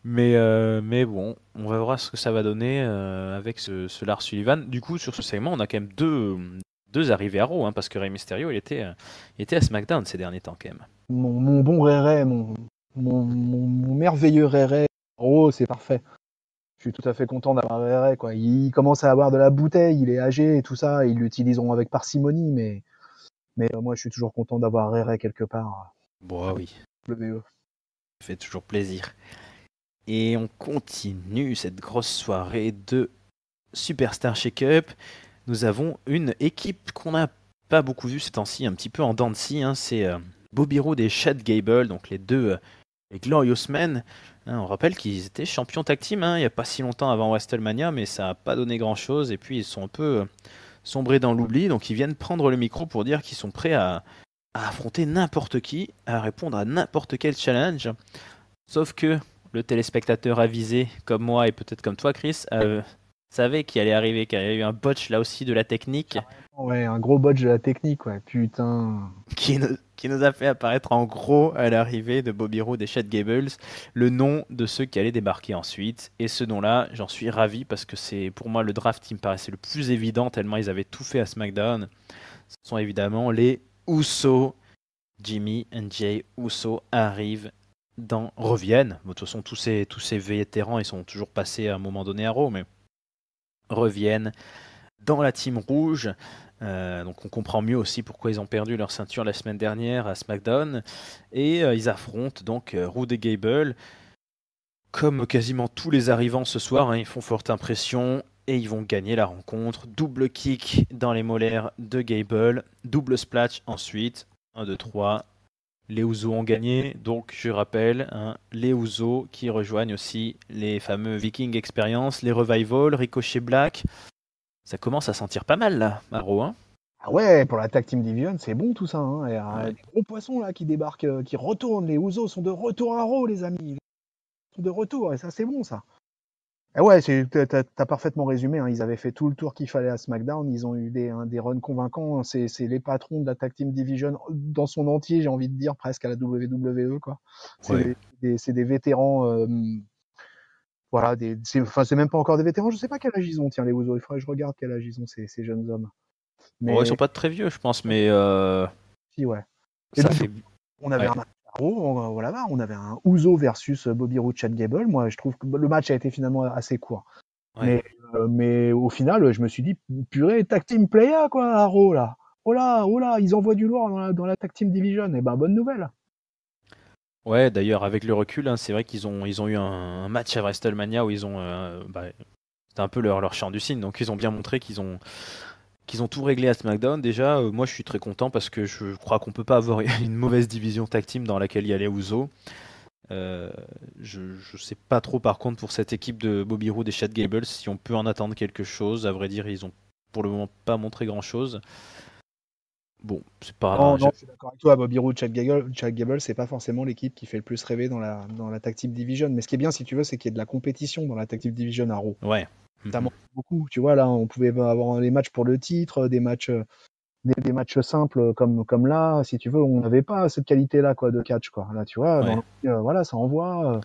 Speaker 1: Mais bon, on va voir ce que ça va donner avec ce Lars Sullivan. Du coup, sur ce segment, on a quand même deux arrivées à Raw, hein, parce que Rey Mysterio, il était à SmackDown ces derniers temps quand même.
Speaker 2: Mon bon Réré, mon merveilleux Réré. Oh, c'est parfait. Je suis tout à fait content d'avoir Réré, quoi. Il commence à avoir de la bouteille, il est âgé et tout ça, ils l'utiliseront avec parcimonie, mais moi je suis toujours content d'avoir Réré quelque part.
Speaker 1: Bon, oui,
Speaker 2: WWE.
Speaker 1: ça fait toujours plaisir. Et on continue cette grosse soirée de Superstar Shake-Up. Nous avons une équipe qu'on n'a pas beaucoup vue ces temps-ci, un petit peu en dents de scie, hein. C'est Bobby Roode et Chad Gable, donc les deux les Glorious Men. Hein, on rappelle qu'ils étaient champions tag team, hein, il n'y a pas si longtemps avant WrestleMania, mais ça n'a pas donné grand-chose. Et puis ils sont un peu sombrés dans l'oubli, donc ils viennent prendre le micro pour dire qu'ils sont prêts à affronter n'importe qui, à répondre à n'importe quel challenge. Sauf que le téléspectateur avisé, comme moi et peut-être comme toi, Chris, savait qu'il allait arriver, qu'il y avait eu un botch là aussi de la technique
Speaker 2: Ouais, un gros botch de la technique, ouais. Putain.
Speaker 1: qui nous a fait apparaître en gros à l'arrivée de Bobby Roode et Chad Gables le nom de ceux qui allaient débarquer ensuite. Et ce nom-là, j'en suis ravi parce que c'est pour moi le draft qui me paraissait le plus évident tellement ils avaient tout fait à SmackDown. Ce sont évidemment les Usos. Jimmy et Jay Uso reviennent. Bon, de toute façon, tous ces vétérans, ils sont toujours passés à un moment donné à Raw, mais reviennent dans la team rouge. Donc on comprend mieux aussi pourquoi ils ont perdu leur ceinture la semaine dernière à SmackDown. Et ils affrontent donc Roode et Gable. Comme quasiment tous les arrivants ce soir, hein, ils font forte impression et ils vont gagner la rencontre. Double kick dans les molaires de Gable, double splash ensuite. 1, 2, 3. Les Usos ont gagné, donc je rappelle, hein, les Usos qui rejoignent aussi les fameux Viking Experience, les Revival, Ricochet Black. Ça commence à sentir pas mal là, Maro, hein.
Speaker 2: Ah ouais, pour la Tag Team Division, c'est bon tout ça, hein. Il y a
Speaker 1: Ouais.
Speaker 2: des gros poissons là qui débarquent, qui retournent. Les Usos sont de retour à Raw, les amis. Ils sont de retour, et ça, c'est bon, ça. Et ouais, t'as parfaitement résumé, hein. Ils avaient fait tout le tour qu'il fallait à SmackDown. Ils ont eu des runs convaincants. C'est les patrons de la Tag Team Division dans son entier, j'ai envie de dire, presque à la WWE, quoi.
Speaker 1: Ouais.
Speaker 2: C'est des vétérans. Voilà, c'est même pas encore des vétérans. Je sais pas quel âge ils ont, tiens, les Usos. Il faudrait que je regarde quel âge ils ont, ces jeunes hommes.
Speaker 1: Bon, ils sont
Speaker 2: Mais
Speaker 1: pas très vieux, je pense, mais
Speaker 2: si, ouais. Et
Speaker 1: ça
Speaker 2: donc,
Speaker 1: fait.
Speaker 2: on avait
Speaker 1: Ouais.
Speaker 2: un match à Raw, voilà, on avait un Uso versus Bobby Roode, Chad Gable. Moi, je trouve que le match a été finalement assez court.
Speaker 1: Ouais.
Speaker 2: Mais au final, je me suis dit, purée, tag team playa, quoi, à Raw, là. Oh là, ils envoient du lourd dans la tag team division. Eh ben, bonne nouvelle.
Speaker 1: Ouais, d'ailleurs, avec le recul, hein, c'est vrai ils ont eu un match à WrestleMania où ils ont. C'était un peu leur chant du cygne, donc ils ont bien montré qu'ils ont tout réglé à SmackDown. Déjà, moi je suis très content parce que je crois qu'on peut pas avoir une mauvaise division tag team dans laquelle il y a les Usos. Je sais pas trop par contre pour cette équipe de Bobby Roode et Chad Gable si on peut en attendre quelque chose. À vrai dire, ils ont pour le moment pas montré grand chose. Bon, c'est pas.
Speaker 2: Non, je suis d'accord avec toi. Bobby Roode, Chad Gable, c'est pas forcément l'équipe qui fait le plus rêver dans la tag team division. Mais ce qui est bien, si tu veux, c'est qu'il y a de la compétition dans la tag team division à Raw.
Speaker 1: Ouais.
Speaker 2: Ça manque beaucoup. Tu vois, là, on pouvait avoir des matchs pour le titre, des matchs simples comme là, si tu veux, on n'avait pas cette qualité-là, quoi, de catch, quoi. Là, tu vois,
Speaker 1: Ouais.
Speaker 2: voilà, ça envoie.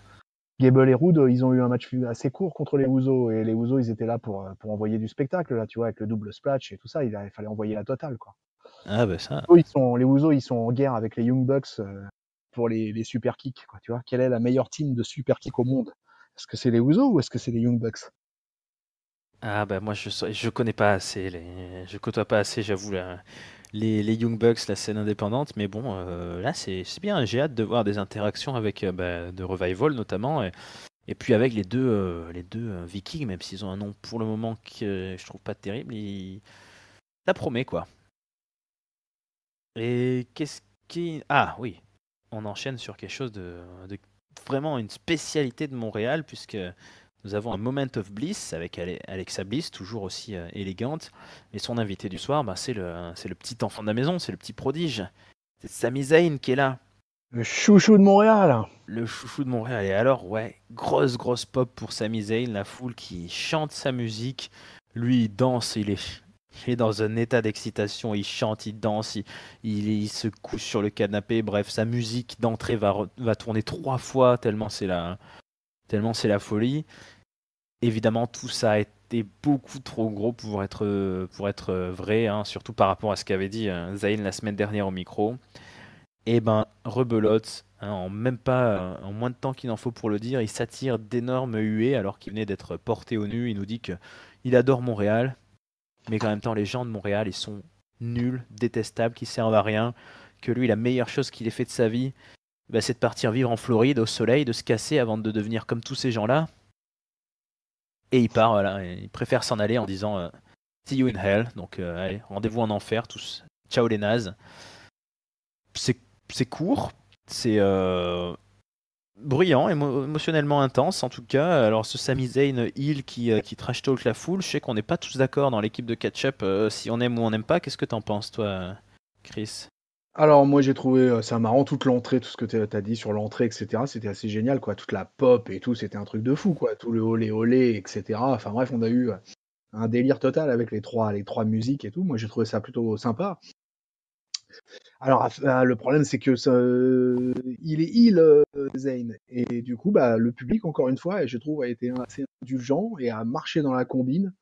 Speaker 2: Gable et Roode, ils ont eu un match assez court contre les Usos, et les Usos, ils étaient là pour envoyer du spectacle, là, tu vois, avec le double splash et tout ça, il fallait envoyer la totale, quoi.
Speaker 1: Ah bah ça.
Speaker 2: Les Usos, ils sont en guerre avec les Young Bucks pour les super kicks, quoi, tu vois. Quelle est la meilleure team de super kick au monde? Est-ce que c'est les Usos ou est-ce que c'est les Young Bucks?
Speaker 1: Ah bah moi je connais pas assez je côtoie pas assez j'avoue les Young Bucks, la scène indépendante, mais bon là c'est bien, j'ai hâte de voir des interactions avec de Revival notamment et puis avec les deux Vikings, même s'ils ont un nom pour le moment que je trouve pas terrible, ça promet quoi. Et qu'est-ce qui ah oui, on enchaîne sur quelque chose de vraiment une spécialité de Montréal puisque nous avons un Moment of Bliss avec Alexa Bliss, toujours aussi élégante. Et son invité du soir, c'est le petit enfant de la maison, c'est le petit prodige. C'est Sami Zayn qui est là.
Speaker 2: Le chouchou de Montréal.
Speaker 1: Le chouchou de Montréal. Et alors, ouais, grosse pop pour Sami Zayn, la foule qui chante sa musique. Lui, il danse, il est dans un état d'excitation, il chante, il danse, il se couche sur le canapé. Bref, sa musique d'entrée va tourner 3 fois tellement c'est la folie. Évidemment, tout ça a été beaucoup trop gros pour être vrai, hein, surtout par rapport à ce qu'avait dit Zayn la semaine dernière au micro. Et ben, rebelote, hein, en moins de temps qu'il en faut pour le dire, il s'attire d'énormes huées alors qu'il venait d'être porté au nu. Il nous dit que il adore Montréal, mais qu'en même temps, les gens de Montréal, ils sont nuls, détestables, qui servent à rien. Que lui, la meilleure chose qu'il ait fait de sa vie, c'est de partir vivre en Floride, au soleil, de se casser avant de devenir comme tous ces gens-là. Et il part, voilà, et il préfère s'en aller en disant See you in hell. Donc, allez, rendez-vous en enfer, tous. Ciao les nazes. C'est court, c'est bruyant, émotionnellement intense en tout cas. Alors ce Sami Zayn heel qui trash talk la foule, je sais qu'on n'est pas tous d'accord dans l'équipe de Catch-Up si on aime ou on n'aime pas. Qu'est-ce que t'en penses toi, Chris?
Speaker 2: Alors moi j'ai trouvé ça marrant, toute l'entrée, tout ce que t'as dit sur l'entrée, etc. C'était assez génial, quoi. Toute la pop et tout, c'était un truc de fou, quoi. Tout le olé olé, etc. Enfin bref, on a eu un délire total avec les trois musiques et tout. Moi j'ai trouvé ça plutôt sympa. Alors le problème c'est que il est Zayn, et du coup le public encore une fois, et je trouve, a été assez indulgent et a marché dans la combine.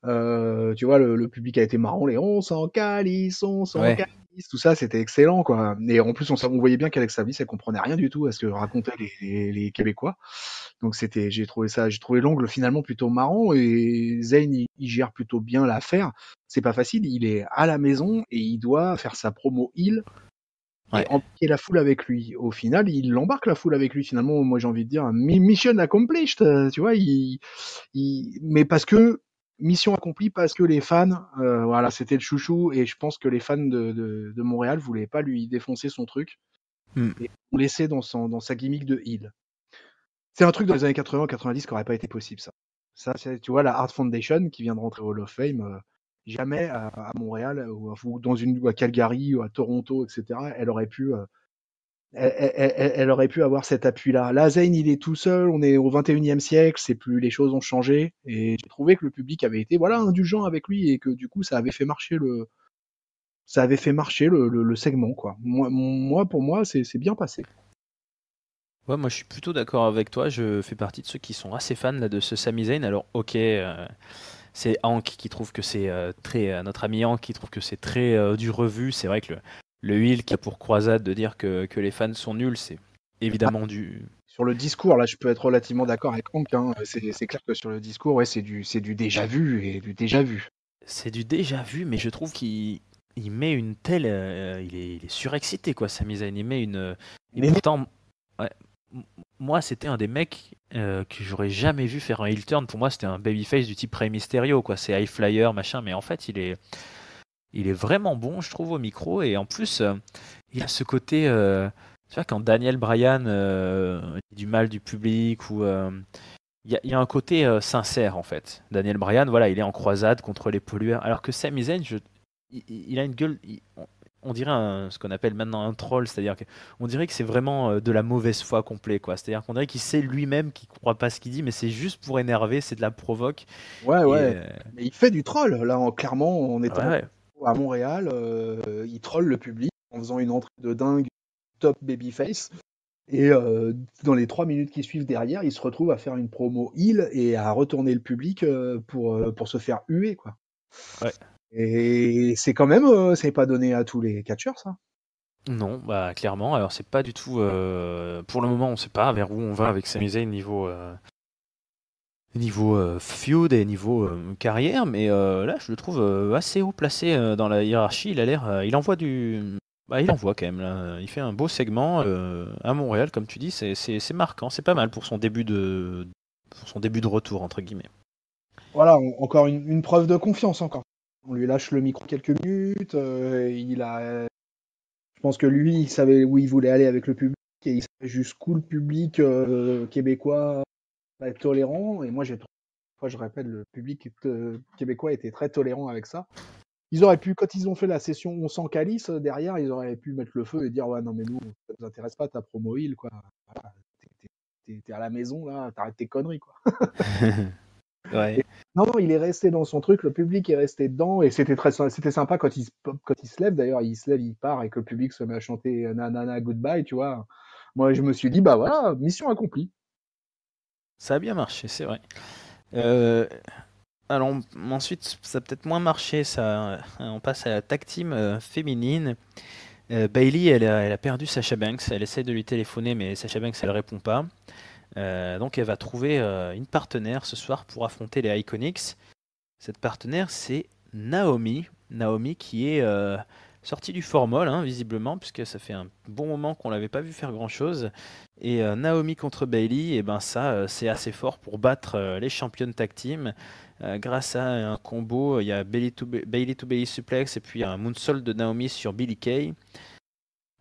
Speaker 2: Tu vois, le public a été marrant, les on s'en calisse,
Speaker 1: Ouais.
Speaker 2: tout ça, c'était excellent, quoi. Et en plus, on voyait bien qu'Alexa Bliss, elle comprenait rien du tout à ce que racontaient les Québécois. Donc j'ai trouvé l'angle finalement plutôt marrant, et Zayn, il gère plutôt bien l'affaire. C'est pas facile, il est à la maison et il doit faire sa promo heel et
Speaker 1: Ouais.
Speaker 2: embarquer la foule avec lui. Au final, il embarque la foule avec lui, finalement. Moi, j'ai envie de dire, mission accomplished, tu vois, mais parce que mission accomplie, parce que les fans, voilà, c'était le chouchou, et je pense que les fans de Montréal voulaient pas lui défoncer son truc
Speaker 1: Hmm.
Speaker 2: et l'ont laissé dans sa gimmick de heel. C'est un truc dans les années 80-90 qui aurait pas été possible, ça. Ça, tu vois, la Art Foundation qui vient de rentrer au Hall of Fame, jamais à Montréal ou ou à Calgary ou à Toronto, etc. Elle aurait pu avoir cet appui-là. Là, Zayn, il est tout seul, on est au 21e siècle, les choses ont changé, et j'ai trouvé que le public avait été, voilà, indulgent avec lui, et que du coup, ça avait fait marcher le segment, quoi. Pour moi, c'est bien passé.
Speaker 1: Ouais, moi je suis plutôt d'accord avec toi. Je fais partie de ceux qui sont assez fans là, de ce Sami Zayn. Alors, ok, c'est Hank qui trouve que c'est notre ami Hank qui trouve que c'est très du revu. C'est vrai que le heel qui a pour croisade de dire que les fans sont nuls, c'est
Speaker 2: Ah,
Speaker 1: évidemment du.
Speaker 2: sur le discours, là, je peux être relativement d'accord avec Hank, hein. C'est clair que sur le discours, ouais, c'est du déjà vu et du déjà vu.
Speaker 1: C'est du déjà vu, mais je trouve qu'il met une telle. Il est surexcité, quoi, Sami Zayn. Il met une. Et
Speaker 2: Mais
Speaker 1: pourtant, ouais, moi, c'était un des mecs que j'aurais jamais vu faire un heel turn. Pour moi, c'était un babyface du type Rey Mysterio, quoi. C'est high flyer, machin. Mais en fait, il est vraiment bon, je trouve, au micro. Et en plus, il a ce côté. Tu vois, quand Daniel Bryan dit du mal du public ou. Il y a un côté sincère en fait. Daniel Bryan, voilà, il est en croisade contre les pollueurs. Alors que Sami Zayn, il a une gueule. On dirait ce qu'on appelle maintenant un troll, c'est-à-dire qu'on dirait que c'est vraiment de la mauvaise foi complet, quoi. C'est-à-dire qu'on dirait qu'il sait lui-même qu'il ne croit pas ce qu'il dit, mais c'est juste pour énerver, c'est de la provoque.
Speaker 2: ouais,
Speaker 1: Et
Speaker 2: ouais. Mais il fait du troll, là, clairement, en
Speaker 1: ouais,
Speaker 2: étant
Speaker 1: ouais.
Speaker 2: à Montréal, il troll le public en faisant une entrée de dingue, top babyface. Et dans les 3 minutes qui suivent derrière, il se retrouve à faire une promo heel et à retourner le public pour se faire huer, quoi.
Speaker 1: Ouais.
Speaker 2: Et c'est quand même, c'est pas donné à tous les catcheurs, ça.
Speaker 1: Non, bah clairement. Alors c'est pas du tout. Pour le moment, on sait pas vers où on va avec Sami Zayn niveau feud et niveau carrière, mais là je le trouve assez haut placé dans la hiérarchie. Il a l'air, il envoie quand même là. Il fait un beau segment à Montréal, comme tu dis, c'est marquant, c'est pas mal pour son début de retour entre guillemets.
Speaker 2: Voilà, encore une preuve de confiance encore. On lui lâche le micro quelques minutes, je pense que lui, il savait où il voulait aller avec le public, et il savait jusqu'où le public québécois être tolérant. Et moi, je répète, le public québécois était très tolérant avec ça. Ils auraient pu, quand ils ont fait la session On s'en calice, derrière, ils auraient pu mettre le feu et dire ouais, non, mais nous, ça nous intéresse pas ta promo heel, quoi. Voilà, t'es à la maison, là, t'arrêtes tes conneries, quoi.
Speaker 1: Ouais.
Speaker 2: Et non, il est resté dans son truc, le public est resté dedans, et c'était sympa quand il se lève, d'ailleurs, il se lève, il part, et que le public se met à chanter Nanana Goodbye, tu vois. Moi, je me suis dit, bah voilà, mission accomplie.
Speaker 1: Ça a bien marché, c'est vrai. Euh, alors ensuite, ça a peut-être moins marché. Ça, on passe à la tag team féminine. Bailey, elle a perdu Sasha Banks. Elle essaie de lui téléphoner, mais Sasha Banks, elle répond pas. Donc elle va trouver une partenaire ce soir pour affronter les Iconics. Cette partenaire, c'est Naomi. Naomi qui est sortie du formol, hein, visiblement, puisque ça fait un bon moment qu'on l'avait pas vu faire grand-chose. Et Naomi contre Bailey, et ben ça, c'est assez fort pour battre les championnes tag team. Grâce à un combo, il y a Bailey to Bailey suplex et puis un moonsault de Naomi sur Billie Kay.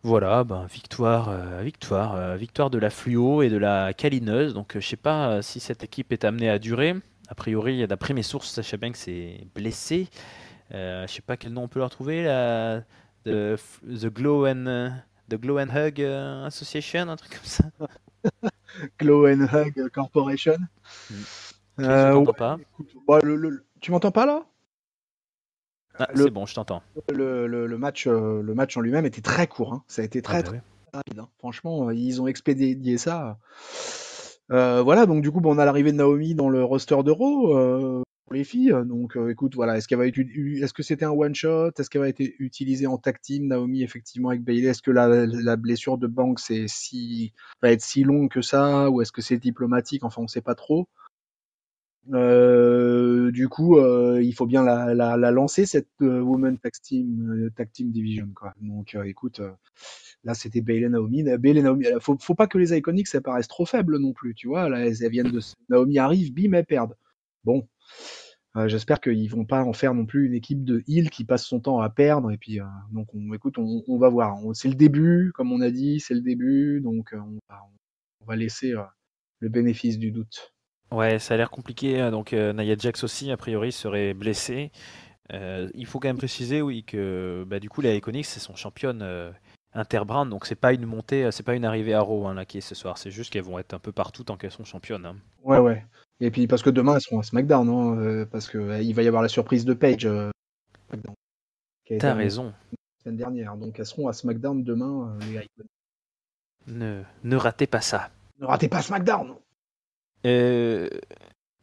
Speaker 1: Voilà, ben, victoire de la fluo et de la câlineuse. Donc, je sais pas si cette équipe est amenée à durer. A priori, d'après mes sources, Sasha Banks est blessé. Je sais pas quel nom on peut leur trouver. The The Glow and Hug Association, un truc comme ça.
Speaker 2: Glow and Hug Corporation.
Speaker 1: Mm. Chris, je
Speaker 2: Ouais,
Speaker 1: t'entends pas.
Speaker 2: écoute, bah, tu m'entends pas là?
Speaker 1: Ah,
Speaker 2: Le,
Speaker 1: c'est bon, je t'entends.
Speaker 2: le match en lui-même était très court, hein. Ça a été
Speaker 1: Ah
Speaker 2: très
Speaker 1: bah
Speaker 2: très
Speaker 1: ouais.
Speaker 2: rapide, hein. Franchement, ils ont expédié ça. Voilà, donc du coup, bon, on a l'arrivée de Naomi dans le roster de Raw pour les filles. Donc, écoute, voilà, est-ce que c'était un one shot? Est-ce qu'elle va être utilisée en tag team, Naomi, effectivement, avec Bayley? Est-ce que la blessure de Banks va être si longue que ça, ou est-ce que c'est diplomatique? Enfin, on sait pas trop. Du coup, il faut bien la lancer cette Women Tag Team Division, quoi. Donc, écoute, là c'était Bayley Naomi. Bayley Naomi, faut pas que les Iconics ça paraisse trop faible non plus, tu vois. Là, elles viennent de Naomi arrive, bim, elles perdent. Bon, j'espère qu'ils vont pas en faire non plus une équipe de heel qui passe son temps à perdre. Et puis, donc, écoute, on va voir. C'est le début, comme on a dit, c'est le début, donc on va laisser le bénéfice du doute.
Speaker 1: Ouais, ça a l'air compliqué. Donc, Nia Jax aussi, a priori, serait blessée. Il faut quand même préciser, oui, que bah, du coup, la Iconics, c'est son championne interbrand, donc c'est pas une montée, c'est pas une arrivée à Raw hein, là, qui est ce soir, c'est juste qu'elles vont être un peu partout tant qu'elles sont championnes. Hein.
Speaker 2: Ouais, ouais. Et puis parce que demain elles seront à SmackDown, hein, parce que il va y avoir la surprise de Paige, SmackDown, qui a été
Speaker 1: T'as
Speaker 2: annoncée
Speaker 1: raison,
Speaker 2: la semaine dernière. Donc elles seront à SmackDown demain, les Iconics.
Speaker 1: ne ratez pas ça.
Speaker 2: Ne ratez pas SmackDown!
Speaker 1: Euh,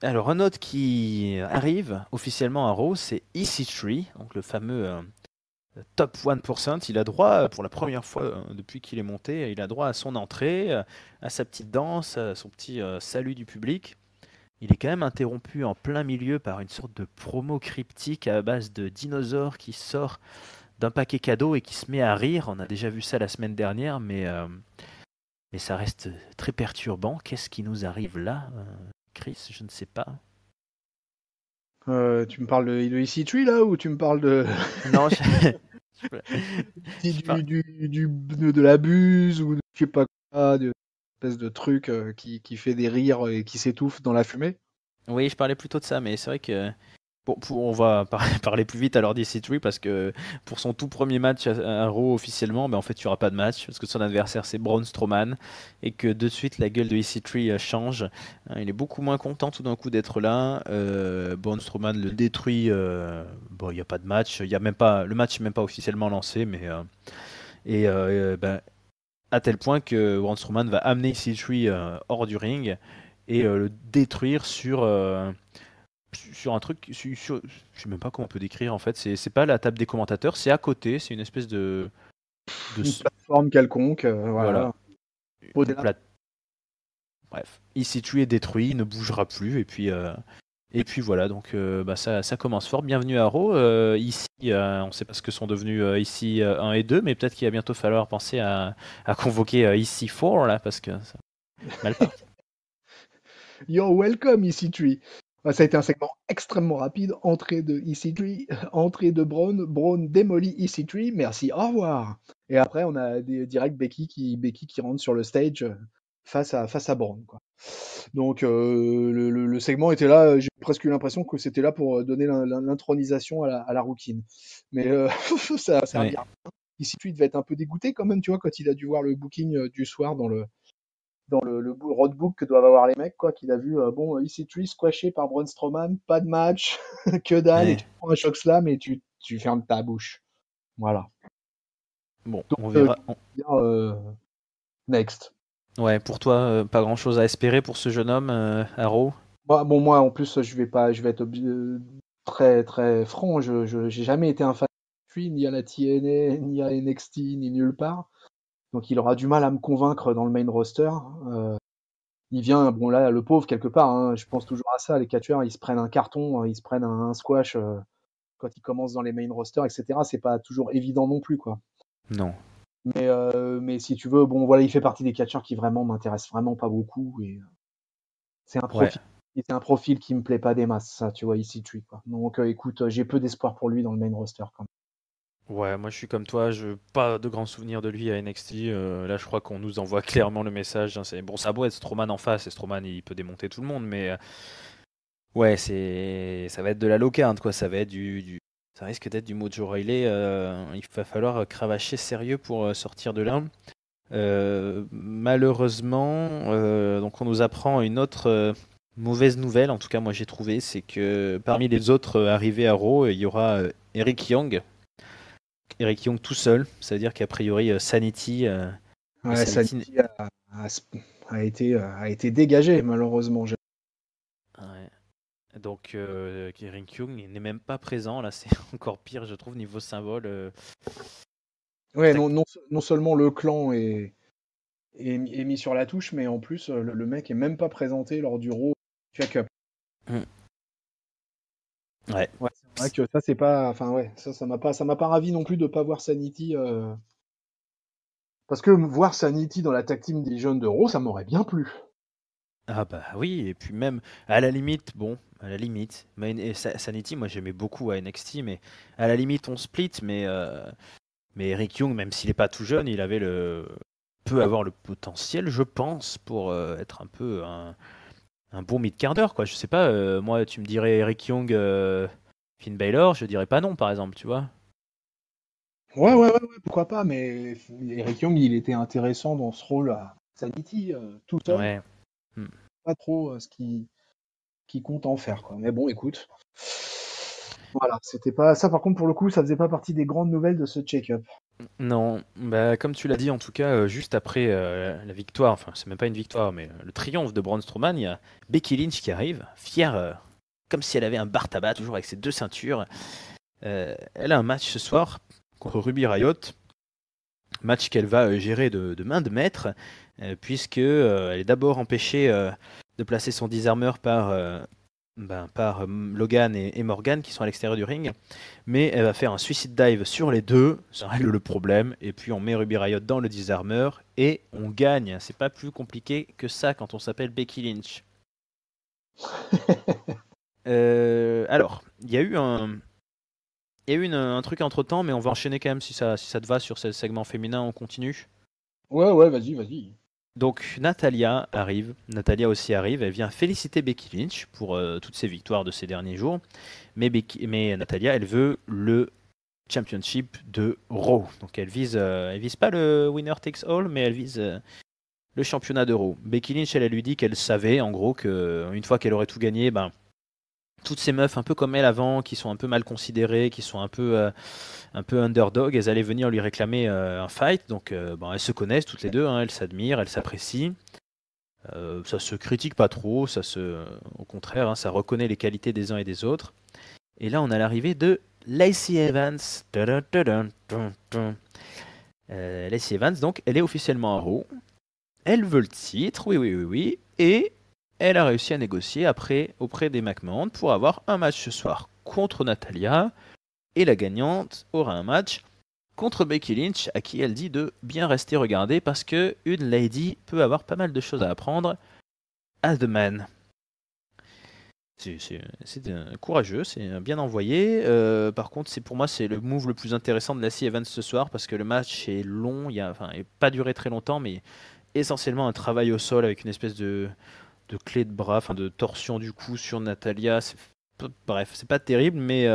Speaker 1: alors, un autre qui arrive officiellement à Raw, c'est EC3, donc le fameux top 1%. Il a droit, pour la première fois depuis qu'il est monté, il a droit à son entrée, à sa petite danse, à son petit salut du public. Il est quand même interrompu en plein milieu par une sorte de promo cryptique à base de dinosaures qui sort d'un paquet cadeau et qui se met à rire. On a déjà vu ça la semaine dernière, mais ça reste très perturbant. Qu'est-ce qui nous arrive là, Chris? Je ne sais pas.
Speaker 2: Tu me parles de EC3 là ou tu me parles de
Speaker 1: Non, je par-
Speaker 2: de la buse ou je sais pas quoi, de espèce de truc qui fait des rires et qui s'étouffe dans la fumée?
Speaker 1: oui, je parlais plutôt de ça, mais c'est vrai que on va parler plus vite alors d'EC3 parce que pour son tout premier match à Raw officiellement, ben en fait il n'y aura pas de match parce que son adversaire c'est Braun Strowman et que de suite la gueule de EC3 change. Hein, il est beaucoup moins content tout d'un coup d'être là. Braun Strowman le détruit. Bon, il n'y a pas de match, il y a même pas le match n'est même pas officiellement lancé, mais ben, à tel point que Braun Strowman va amener EC3 hors du ring et le détruire sur un truc, je sais même pas comment on peut décrire en fait. C'est pas la table des commentateurs, c'est à côté. C'est une espèce de
Speaker 2: Une plateforme quelconque,
Speaker 1: voilà,
Speaker 2: voilà. Posez
Speaker 1: une
Speaker 2: là.
Speaker 1: plate. Bref, ici tu es détruit, il ne bougera plus et puis voilà. Donc bah, ça commence fort. Bienvenue à Raw. Ici, on ne sait pas ce que sont devenus ici 1 et 2, mais peut-être qu'il va bientôt falloir penser à convoquer ici 4 là parce que ça mal parti.
Speaker 2: You're welcome, EC3. Ça a été un segment extrêmement rapide. Entrée de EC3, entrée de Braun. Braun démolit EC3. Merci, au revoir. Et après, on a direct Becky qui rentre sur le stage face à Braun, quoi. Donc le segment était là, j'ai presque eu l'impression que c'était là pour donner l'intronisation à la rouquine. Mais ça a servi
Speaker 1: Ouais.
Speaker 2: à rien. Ici, il devait être un peu dégoûté quand même, tu vois, quand il a dû voir le booking du soir dans le roadbook que doivent avoir les mecs, quoi, qu'il a vu, bon, EC3 squashé par Braun Strowman, pas de match, que dalle, et
Speaker 1: Ouais.
Speaker 2: tu prends un choc slam et tu fermes ta bouche. Voilà.
Speaker 1: Bon,
Speaker 2: Donc,
Speaker 1: on verra.
Speaker 2: bien, next.
Speaker 1: Ouais, pour toi, pas grand-chose à espérer pour ce jeune homme, Haro.
Speaker 2: Moi, en plus, je vais être très, très franc. J'ai jamais été un fan de lui, ni à la TNA, ni à NXT, ni nulle part. Donc, il aura du mal à me convaincre dans le main roster. Il vient, bon là, le pauvre quelque part. Hein, je pense toujours à ça. Les catcheurs, ils se prennent un carton, ils se prennent un squash quand ils commencent dans les main rosters, etc. C'est pas toujours évident non plus, quoi.
Speaker 1: Non.
Speaker 2: Mais si tu veux, bon, voilà, il fait partie des catcheurs qui vraiment m'intéressent vraiment pas beaucoup et c'est un
Speaker 1: Ouais.
Speaker 2: profil. C'est un profil qui me plaît pas des masses, ça, tu vois, ici, tu quoi. Donc, écoute, j'ai peu d'espoir pour lui dans le main roster quand
Speaker 1: Ouais, moi je suis comme toi, je pas de grands souvenirs de lui à NXT. Là, je crois qu'on nous envoie clairement le message, hein, bon, ça a beau être Strowman en face, et Strowman il peut démonter tout le monde, mais ouais, ça va être de la low-card, quoi. Ça va être ça risque d'être du Mojo Rawley. Il va falloir cravacher sérieux pour sortir de là. Malheureusement, donc on nous apprend une autre mauvaise nouvelle, en tout cas moi j'ai trouvé, c'est que parmi les autres arrivés à Raw, il y aura Eric Young. Eric Young tout seul, ça veut dire qu'a priori Sanity,
Speaker 2: même. Ouais,
Speaker 1: Sanity
Speaker 2: Sanity a, a été dégagé, malheureusement.
Speaker 1: ouais. Donc Eric Young n'est même pas présent, là c'est encore pire je trouve niveau symbole.
Speaker 2: Ouais,
Speaker 1: Tac.
Speaker 2: non seulement le clan est mis sur la touche, mais en plus, le mec est même pas présenté lors du Raw check-up.
Speaker 1: Mm. Ouais.
Speaker 2: Ouais, c'est vrai que ça, c'est pas. Enfin, ouais, ça m'a pas ravi non plus de pas voir Sanity. Parce que voir Sanity dans la tag team des jeunes de Raw, ça m'aurait bien plu.
Speaker 1: Ah bah oui, et puis même à la limite, bon, à la limite, Sanity, moi j'aimais beaucoup à NXT, mais à la limite on split, mais Eric Young, même s'il est pas tout jeune, peut avoir le potentiel, je pense, pour être un peu un bon mid-carder, quoi. Je sais pas, moi tu me dirais Eric Young, Finn Balor, je dirais pas non, par exemple, tu vois.
Speaker 2: Ouais,
Speaker 1: Donc
Speaker 2: ouais, ouais, ouais, pourquoi pas, mais Eric Young, il était intéressant dans ce rôle à Sanity, tout seul.
Speaker 1: ouais. Hmm.
Speaker 2: Pas trop ce qui compte en faire, quoi. Mais bon, écoute. Voilà, c'était pas. Ça, par contre, pour le coup, ça faisait pas partie des grandes nouvelles de ce check-up.
Speaker 1: Non, bah, comme tu l'as dit, en tout cas, juste après la victoire, enfin, c'est même pas une victoire, mais le triomphe de Braun Strowman, il y a Becky Lynch qui arrive, fière, comme si elle avait un bar tabac, toujours avec ses deux ceintures. Elle a un match ce soir contre Ruby Riott, match qu'elle va gérer de main de maître, puisque elle est d'abord empêchée de placer son disarmeur par Logan et Morgan qui sont à l'extérieur du ring. Mais elle va faire un suicide dive sur les deux, ça règle le problème, et puis on met Ruby Riott dans le disarmeur et on gagne. C'est pas plus compliqué que ça quand on s'appelle Becky Lynch. Alors, il y a eu un truc entre temps, mais on va enchaîner quand même si ça te va sur ce segment féminin, on continue.
Speaker 2: Ouais, ouais, vas-y, vas-y.
Speaker 1: Donc Natalia aussi arrive, elle vient féliciter Becky Lynch pour toutes ses victoires de ces derniers jours, mais Natalia, elle veut le Championship de Raw. Donc elle vise pas le winner takes all, mais elle vise le championnat de Raw. Becky Lynch, elle lui dit qu'elle savait en gros que une fois qu'elle aurait tout gagné, ben toutes ces meufs un peu comme elle avant, qui sont un peu mal considérées, qui sont un peu underdog, elles allaient venir lui réclamer un fight. Donc bon, elles se connaissent toutes les deux, hein, elles s'admirent, elles s'apprécient. Ça se critique pas trop, au contraire, hein, ça reconnaît les qualités des uns et des autres. Et là, on a l'arrivée de Lacey Evans. Lacey Evans, donc, elle est officiellement à Raw. Elle veut le titre, oui, oui, oui, oui. Et elle a réussi à négocier auprès des McMahon pour avoir un match ce soir contre Natalia. Et la gagnante aura un match contre Becky Lynch, à qui elle dit de bien rester regardée parce que une lady peut avoir pas mal de choses à apprendre à The Man. C'est courageux, c'est bien envoyé. Par contre, pour moi, c'est le move le plus intéressant de Lacey Evans ce soir parce que le match est long, il n'a pas duré très longtemps, mais essentiellement un travail au sol avec une espèce clé de bras, enfin de torsion du cou sur Natalia. Bref, c'est pas terrible, mais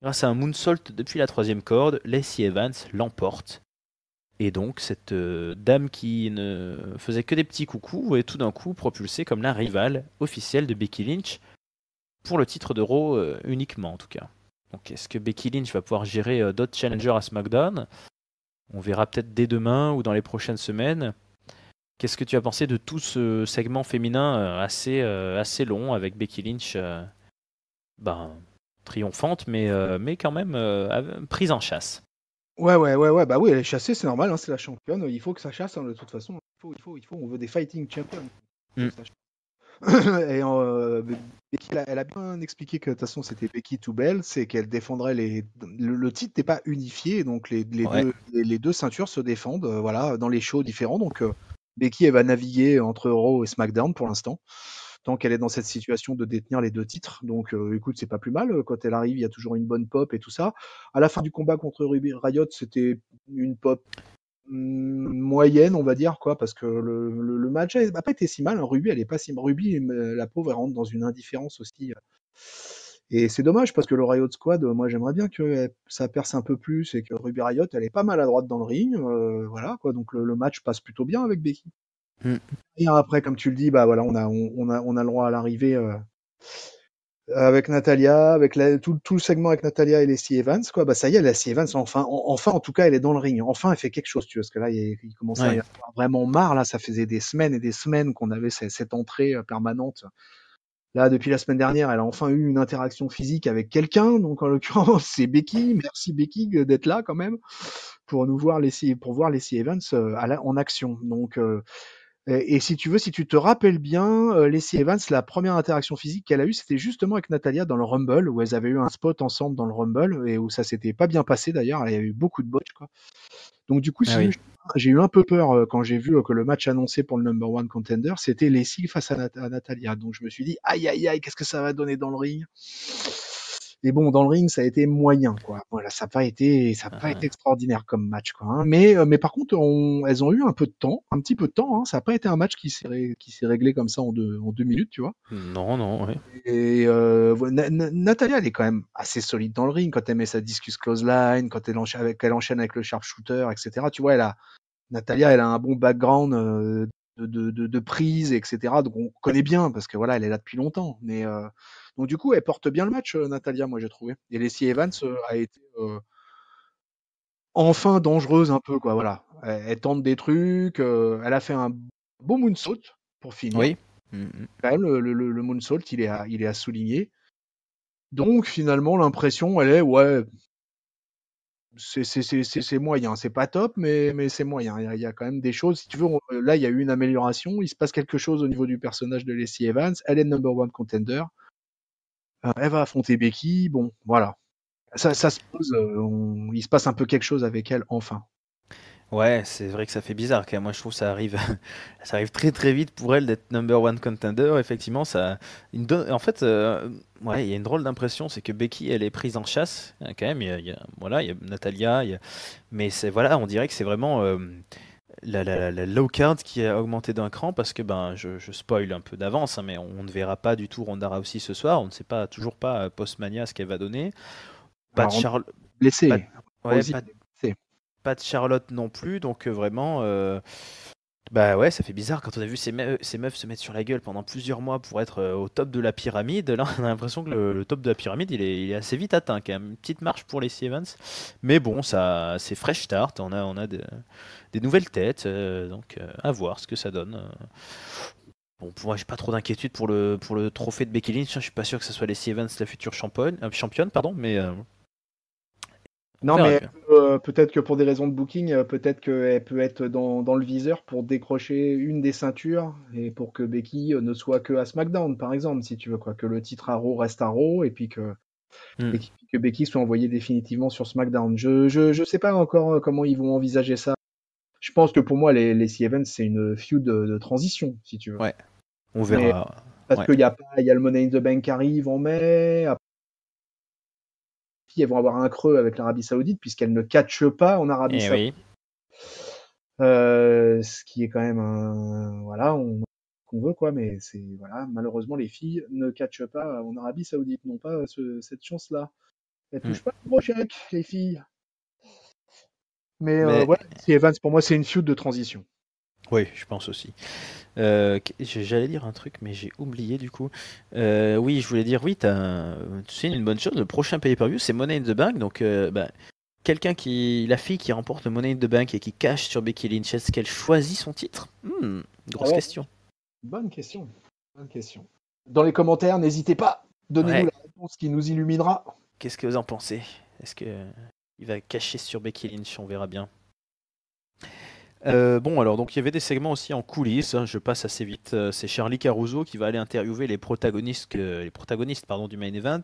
Speaker 1: grâce à un moonsault depuis la troisième corde, Lacey Evans l'emporte. Et donc, cette dame qui ne faisait que des petits coucous est tout d'un coup propulsée comme la rivale officielle de Becky Lynch pour le titre de Raw uniquement, en tout cas. Donc, est-ce que Becky Lynch va pouvoir gérer d'autres challengers à SmackDown? On verra peut-être dès demain ou dans les prochaines semaines. Qu'est-ce que tu as pensé de tout ce segment féminin assez long avec Becky Lynch triomphante, mais quand même prise en chasse?
Speaker 2: Ouais, bah oui, elle est chassée, c'est normal, hein, c'est la championne, il faut que ça chasse, hein, de toute façon, on veut des fighting champions. Il faut que ça chasse. Et Becky, elle a bien expliqué que de toute façon c'était Becky to Bell, c'est qu'elle défendrait le titre n'est pas unifié, donc
Speaker 1: Ouais.
Speaker 2: les deux ceintures se défendent, voilà, dans les shows différents. Donc Becky, elle va naviguer entre Raw et SmackDown pour l'instant, tant qu'elle est dans cette situation de détenir les deux titres. Donc écoute, c'est pas plus mal. Quand elle arrive, il y a toujours une bonne pop et tout ça. À la fin du combat contre Ruby Riott, c'était une pop moyenne, on va dire, quoi, parce que le match n'a pas été si mal, hein. Ruby, elle est pas si Ruby, la pauvre, elle rentre dans une indifférence aussi. Et c'est dommage parce que le Riot Squad, moi j'aimerais bien que ça perce un peu plus et que Ruby Riott, elle est pas mal à droite dans le ring, voilà, quoi. Donc le match passe plutôt bien avec Becky.
Speaker 1: Mm.
Speaker 2: Et après, comme tu le dis, bah voilà, on a le droit à l'arrivée avec Natalia, avec tout le segment avec Natalia et Lacey Evans, quoi. Bah ça y est, Lacey Evans, enfin, en tout cas, elle est dans le ring. Enfin, elle fait quelque chose, tu vois, parce que là, il commençait à y
Speaker 1: Ouais.
Speaker 2: avoir vraiment marre. Là, ça faisait des semaines et des semaines qu'on avait cette entrée permanente. Là, depuis la semaine dernière, elle a enfin eu une interaction physique avec quelqu'un. Donc, en l'occurrence, c'est Becky. Merci Becky d'être là quand même pour pour voir Lacey Evans en action. Donc, et si tu veux, si tu te rappelles bien, Lacey Evans, la première interaction physique qu'elle a eue, c'était justement avec Natalia dans le Rumble, où elles avaient eu un spot ensemble dans le Rumble, et où ça s'était pas bien passé d'ailleurs, il y a eu beaucoup de botch, quoi. Donc du coup,
Speaker 1: Ah
Speaker 2: si tu veux,
Speaker 1: oui.
Speaker 2: j'ai eu un peu peur quand j'ai vu que le match annoncé pour le number one contender, c'était Lacey face à Natalia. Donc je me suis dit, aïe aïe aïe, qu'est-ce que ça va donner dans le ring? Et bon, dans le ring, ça a été moyen, quoi. Voilà, ça a pas été
Speaker 1: Ah,
Speaker 2: extraordinaire comme match, quoi, hein. Mais par contre, elles ont eu un peu de temps, un petit peu de temps, hein. Ça n'a pas été un match qui s'est réglé comme ça en 2 minutes, tu vois.
Speaker 1: non, non, ouais.
Speaker 2: Et Natalia, elle est quand même assez solide dans le ring quand elle met sa discus close line, quand elle enchaîne avec le sharpshooter, etc. Tu vois, Natalia, elle a un bon background de prise, etc. Donc on connaît bien parce que voilà, elle est là depuis longtemps. Mais donc du coup, elle porte bien le match, Natalia, moi j'ai trouvé. Et Lacey Evans a été enfin dangereuse un peu, quoi. Voilà, elle tente des trucs. Elle a fait un beau moonsault pour finir.
Speaker 1: Oui. Mm.
Speaker 2: Quand même, le moonsault, il est à souligner. Donc finalement, l'impression, elle est ouais, c'est moyen, c'est pas top, mais c'est moyen. Il y a quand même des choses. Si tu veux, là, il y a eu une amélioration. Il se passe quelque chose au niveau du personnage de Lacey Evans. Elle est number one contender. Elle va affronter Becky. Bon, voilà. Ça se pose. Il se passe un peu quelque chose avec elle, enfin.
Speaker 1: Ouais, c'est vrai que ça fait bizarre quand même. Moi, je trouve que ça arrive, ça arrive très très vite pour elle d'être number one contender. Effectivement, en fait, ouais, il y a une drôle d'impression, c'est que Becky, elle est prise en chasse. Quand même, voilà, il y a Natalia, mais c'est voilà, on dirait que c'est vraiment la low card qui a augmenté d'un cran parce que je spoil un peu d'avance, hein, mais on ne verra pas du tout Ronda Rousey ce soir. On ne sait pas toujours pas post-Mania ce qu'elle va donner. Pas de
Speaker 2: Alors, on est
Speaker 1: Charlotte, pas,
Speaker 2: blessé.
Speaker 1: ouais,
Speaker 2: Rosie
Speaker 1: pas
Speaker 2: est blessée.
Speaker 1: pas de Charlotte non plus, donc vraiment, bah ouais, ça fait bizarre quand on a vu ces meufs se mettre sur la gueule pendant plusieurs mois pour être au top de la pyramide. Là, on a l'impression que le top de la pyramide, il est assez vite atteint quand même. Une petite marche pour les Evans, mais bon, ça, c'est fresh start. On a des nouvelles têtes, donc à voir ce que ça donne. Bon, pour moi, j'ai pas trop d'inquiétude pour le trophée de Becky Lynch. Je suis pas sûr que ce soit les Evans la future championne, pardon, mais on
Speaker 2: Non,
Speaker 1: verra
Speaker 2: mais
Speaker 1: bien.
Speaker 2: peut-être que pour des raisons de booking, peut-être qu'elle peut être dans le viseur pour décrocher une des ceintures et pour que Becky ne soit que à SmackDown, par exemple, si tu veux, quoi. Que le titre à Raw reste à Raw et puis
Speaker 1: Hmm.
Speaker 2: que Becky soit envoyée définitivement sur SmackDown. Je sais pas encore comment ils vont envisager ça. Je pense que pour moi, les C Events, c'est une feud de transition, si tu veux.
Speaker 1: Ouais, on
Speaker 2: Mais
Speaker 1: verra.
Speaker 2: parce
Speaker 1: Ouais.
Speaker 2: il y a le Money in the Bank qui arrive en mai. Après, elles vont avoir un creux avec l'Arabie Saoudite puisqu'elles ne catchent pas en Arabie
Speaker 1: Eh
Speaker 2: Saoudite.
Speaker 1: oui.
Speaker 2: Ce qui est quand même un, voilà, qu'on veut, quoi, mais c'est voilà, malheureusement les filles ne catchent pas en Arabie Saoudite, n'ont pas cette chance-là. Elles
Speaker 1: Hmm.
Speaker 2: touchent pas le gros chèque, les filles. Mais
Speaker 1: Mais
Speaker 2: voilà, Lacey Evans, pour moi, c'est une feud de transition.
Speaker 1: oui, je pense aussi. J'allais dire un truc, mais j'ai oublié du coup. Oui, je voulais dire, oui, tu sais, une bonne chose. Le prochain pay-per-view, c'est Money in the Bank. Donc, la fille qui remporte le Money in the Bank et qui cache sur Becky Lynch, est-ce qu'elle choisit son titre?
Speaker 2: Ah
Speaker 1: Grosse
Speaker 2: ouais,
Speaker 1: question.
Speaker 2: bonne question. Bonne question. Dans les commentaires, n'hésitez pas. Donnez-nous
Speaker 1: Ouais.
Speaker 2: la réponse qui nous illuminera.
Speaker 1: Qu'est-ce que vous en pensez? Est-ce que il va cacher sur Becky Lynch? On verra bien. Bon, alors, donc il y avait des segments aussi en coulisses, hein, je passe assez vite. C'est Charlie Caruso qui va aller interviewer les protagonistes pardon, du main event.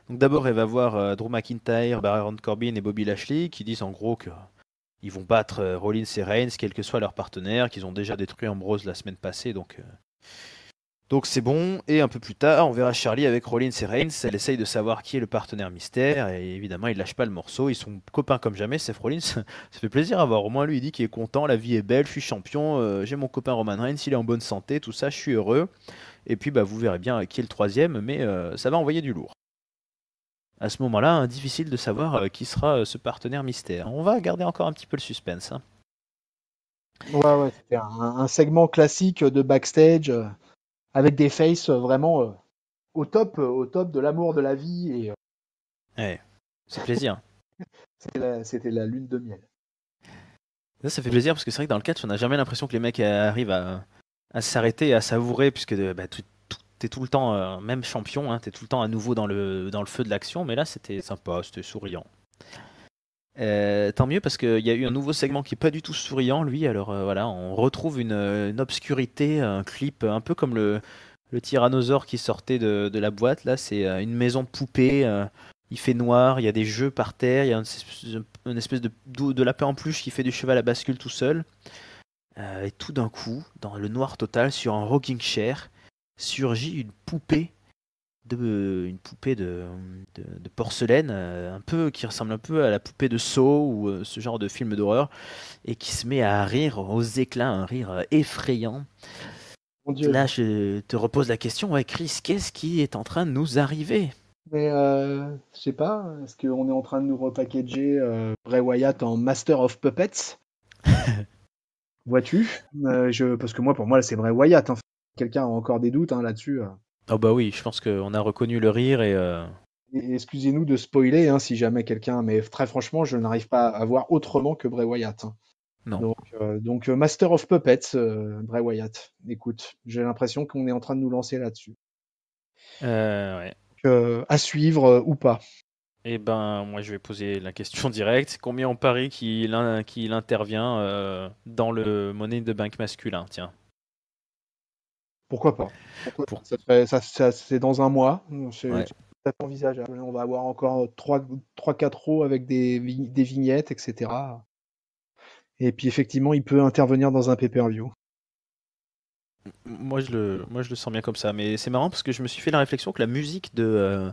Speaker 1: Donc d'abord, elle va voir Drew McIntyre, Baron Corbin et Bobby Lashley qui disent en gros que ils vont battre Rollins et Reigns, quel que soit leur partenaire, qu'ils ont déjà détruit Ambrose la semaine passée, donc c'est bon. Et un peu plus tard, on verra Charlie avec Rollins et Reigns. Elle essaye de savoir qui est le partenaire mystère. Et évidemment, il lâche pas le morceau. Ils sont copains comme jamais, Seth Rollins. Ça fait plaisir à voir. Au moins, lui, il dit qu'il est content. La vie est belle. Je suis champion. J'ai mon copain Roman Reigns. Il est en bonne santé. Tout ça, je suis heureux. Et puis, bah, vous verrez bien qui est le troisième. Mais ça va envoyer du lourd. À ce moment-là, hein, difficile de savoir qui sera ce partenaire mystère. On va garder encore un petit peu le suspense, hein.
Speaker 2: Ouais, c'était un segment classique de backstage avec des faces vraiment au top de l'amour de la vie et
Speaker 1: Ouais, c'est plaisir.
Speaker 2: c'était la lune de miel.
Speaker 1: Ça fait plaisir parce que c'est vrai que dans le catch, on n'a jamais l'impression que les mecs arrivent à s'arrêter et à savourer, puisque t'es tout le temps, même champion, hein, t'es tout le temps à nouveau dans le feu de l'action, mais là c'était sympa, c'était souriant. Tant mieux parce qu'il y a eu un nouveau segment qui est pas du tout souriant, lui, alors voilà, on retrouve une obscurité, un clip un peu comme le tyrannosaure qui sortait de la boîte, là c'est une maison de poupée, il fait noir, il y a des jeux par terre, il y a une espèce de lapin en peluche qui fait du cheval à bascule tout seul. Et tout d'un coup, dans le noir total, sur un rocking chair, surgit une poupée de porcelaine, un peu qui ressemble un peu à la poupée de Saw ou ce genre de film d'horreur, et qui se met à rire aux éclats, un rire effrayant.
Speaker 2: Mon Dieu.
Speaker 1: Là, je te repose la question, ouais, Chris, qu'est-ce qui est en train de nous arriver?
Speaker 2: Mais je sais pas, est-ce qu'on est en train de nous repackager Bray Wyatt en Master of Puppets? Vois-tu? Parce que moi, pour moi, c'est Bray Wyatt, hein. Quelqu'un a encore des doutes, hein, là-dessus.
Speaker 1: Oh bah oui, je pense qu'on a reconnu le rire
Speaker 2: Et excusez-nous de spoiler, hein, si jamais quelqu'un, mais très franchement, je n'arrive pas à voir autrement que Bray Wyatt, hein.
Speaker 1: non.
Speaker 2: Donc, Master of Puppets, Bray Wyatt. Écoute, j'ai l'impression qu'on est en train de nous lancer là-dessus.
Speaker 1: Ouais.
Speaker 2: À suivre ou pas.
Speaker 1: Eh ben, moi, je vais poser la question directe. Combien on parie qu'il intervient dans le Money in the Bank masculin? Tiens.
Speaker 2: Pourquoi pas? Pourquoi
Speaker 1: Pour...
Speaker 2: pas? C'est dans un mois. C'est
Speaker 1: Ouais.
Speaker 2: tout à fait envisageable. On va avoir encore 3-4 rows avec des vignettes, etc. Et puis effectivement, il peut intervenir dans un pay-per-view.
Speaker 1: Moi, je le sens bien comme ça. Mais c'est marrant parce que je me suis fait la réflexion que la musique de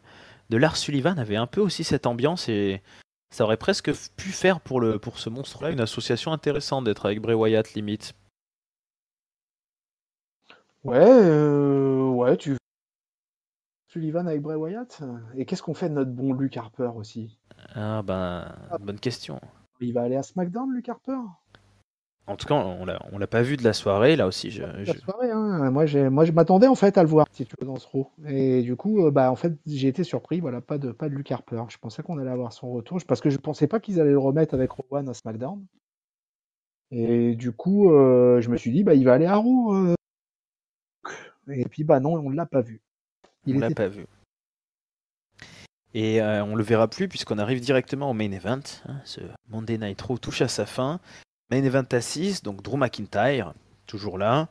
Speaker 1: Lars Sullivan avait un peu aussi cette ambiance et ça aurait presque pu faire pour ce monstre-là une association intéressante d'être avec Bray Wyatt limite.
Speaker 2: Ouais, tu Sullivan avec Bray Wyatt? Et qu'est-ce qu'on fait de notre bon Luke Harper aussi?
Speaker 1: Ah ben,
Speaker 2: Ah,
Speaker 1: bonne question.
Speaker 2: il va aller à SmackDown, Luke Harper?
Speaker 1: En tout cas, on l'a pas vu de la soirée là aussi.
Speaker 2: La soirée, hein. Moi, je m'attendais en fait à le voir, si tu veux, dans ce row. Et du coup, bah, en fait, j'ai été surpris. Voilà, pas de Luke Harper. Je pensais qu'on allait avoir son retour, parce que je pensais pas qu'ils allaient le remettre avec Rowan à SmackDown. Et du coup, je me suis dit, bah, il va aller à Raw. Et puis, bah non, on ne l'a pas vu. Il
Speaker 1: On l'a
Speaker 2: était.
Speaker 1: pas vu. Et on le verra plus puisqu'on arrive directement au main event, hein. Ce Monday Night Raw touche à sa fin. Main event à 6, donc Drew McIntyre, toujours là.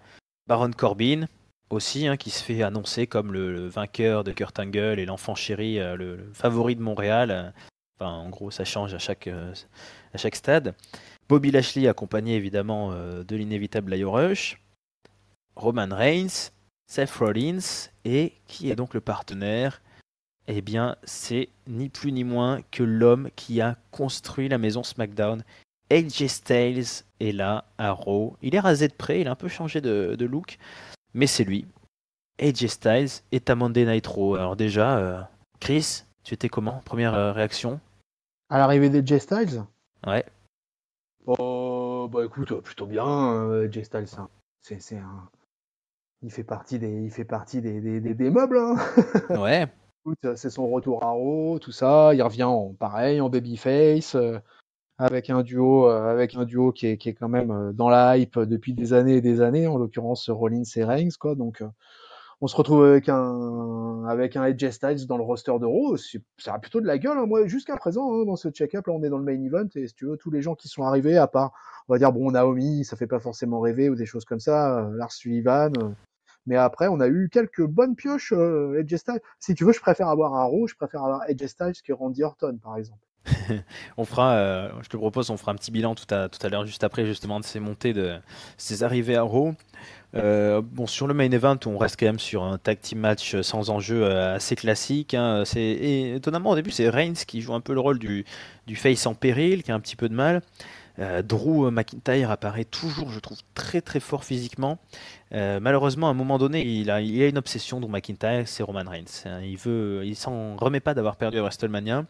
Speaker 1: Baron Corbin, aussi, hein, qui se fait annoncer comme le vainqueur de Kurt Angle et l'enfant chéri, le favori de Montréal. Enfin, en gros, ça change à chaque stade. Bobby Lashley, accompagné évidemment de l'inévitable Lio Rush. Roman Reigns, Seth Rollins, et qui est donc le partenaire? Eh bien, c'est ni plus ni moins que l'homme qui a construit la maison SmackDown. AJ Styles est là à Raw. Il est rasé de près, il a un peu changé de look. mais c'est lui, AJ Styles et ta Monday Night Raw. Alors déjà, Chris, tu étais comment? Première réaction?
Speaker 2: À l'arrivée des Jay Styles,
Speaker 1: Ouais.
Speaker 2: oh, bah écoute, plutôt bien, Jay Styles, hein. C'est un... il fait partie des meubles, hein.
Speaker 1: Ouais.
Speaker 2: Écoute, c'est son retour à Raw, tout ça. Il revient pareil, en babyface, avec un duo qui est quand même dans la hype depuis des années et des années, en l'occurrence Rollins et Reigns, quoi. Donc, on se retrouve avec un AJ Styles dans le roster de Raw. Ça a plutôt de la gueule, hein. Moi, jusqu'à présent, hein, dans ce check-up, là, on est dans le main event. Et si tu veux, tous les gens qui sont arrivés, à part, on va dire, bon, Naomi, ça fait pas forcément rêver ou des choses comme ça, Lars Sullivan. Mais après, on a eu quelques bonnes pioches, AJ Styles. Si tu veux, je préfère avoir un Raw, je préfère avoir AJ Styles que Randy Orton, par exemple.
Speaker 1: On fera, je te propose, on fera un petit bilan tout à l'heure, juste après, justement, de ces montées, de ces arrivées à Raw. Bon, sur le main event, on reste quand même sur un tag team match sans enjeu assez classique, hein. Et étonnamment, au début, c'est Reigns qui joue un peu le rôle du face en péril, qui a un petit peu de mal. Drew McIntyre apparaît toujours, je trouve, très très fort physiquement. Malheureusement, à un moment donné, il a une obsession, Drew McIntyre, c'est Roman Reigns, hein. Il s'en remet pas d'avoir perdu à WrestleMania,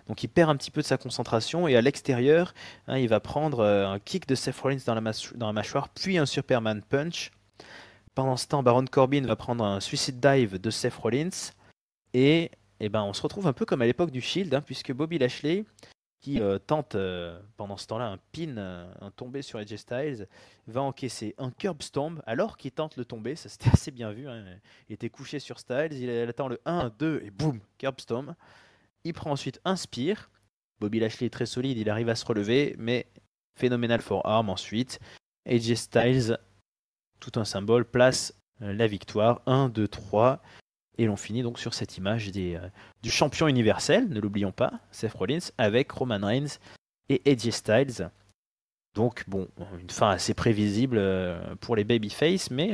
Speaker 1: donc il perd un petit peu de sa concentration. Et à l'extérieur, hein, il va prendre un kick de Seth Rollins dans la mâchoire, puis un Superman Punch. Pendant ce temps, Baron Corbin va prendre un Suicide Dive de Seth Rollins. Et ben, on se retrouve un peu comme à l'époque du Shield, hein, puisque Bobby Lashley, qui tente pendant ce temps-là un pin, un tombé sur AJ Styles, va encaisser un curb stomp alors qu'il tente le tomber. Ça, c'était assez bien vu, hein. Il était couché sur Styles, il attend le 1, 2 et boum, curb stomp. Il prend ensuite un spear. Bobby Lashley est très solide, il arrive à se relever, mais phénoménal forearm ensuite. AJ Styles, tout un symbole, place la victoire. 1, 2, 3. Et l'on finit donc sur cette image du champion universel, ne l'oublions pas, Seth Rollins, avec Roman Reigns et AJ Styles. Donc bon, une fin assez prévisible pour les babyface, mais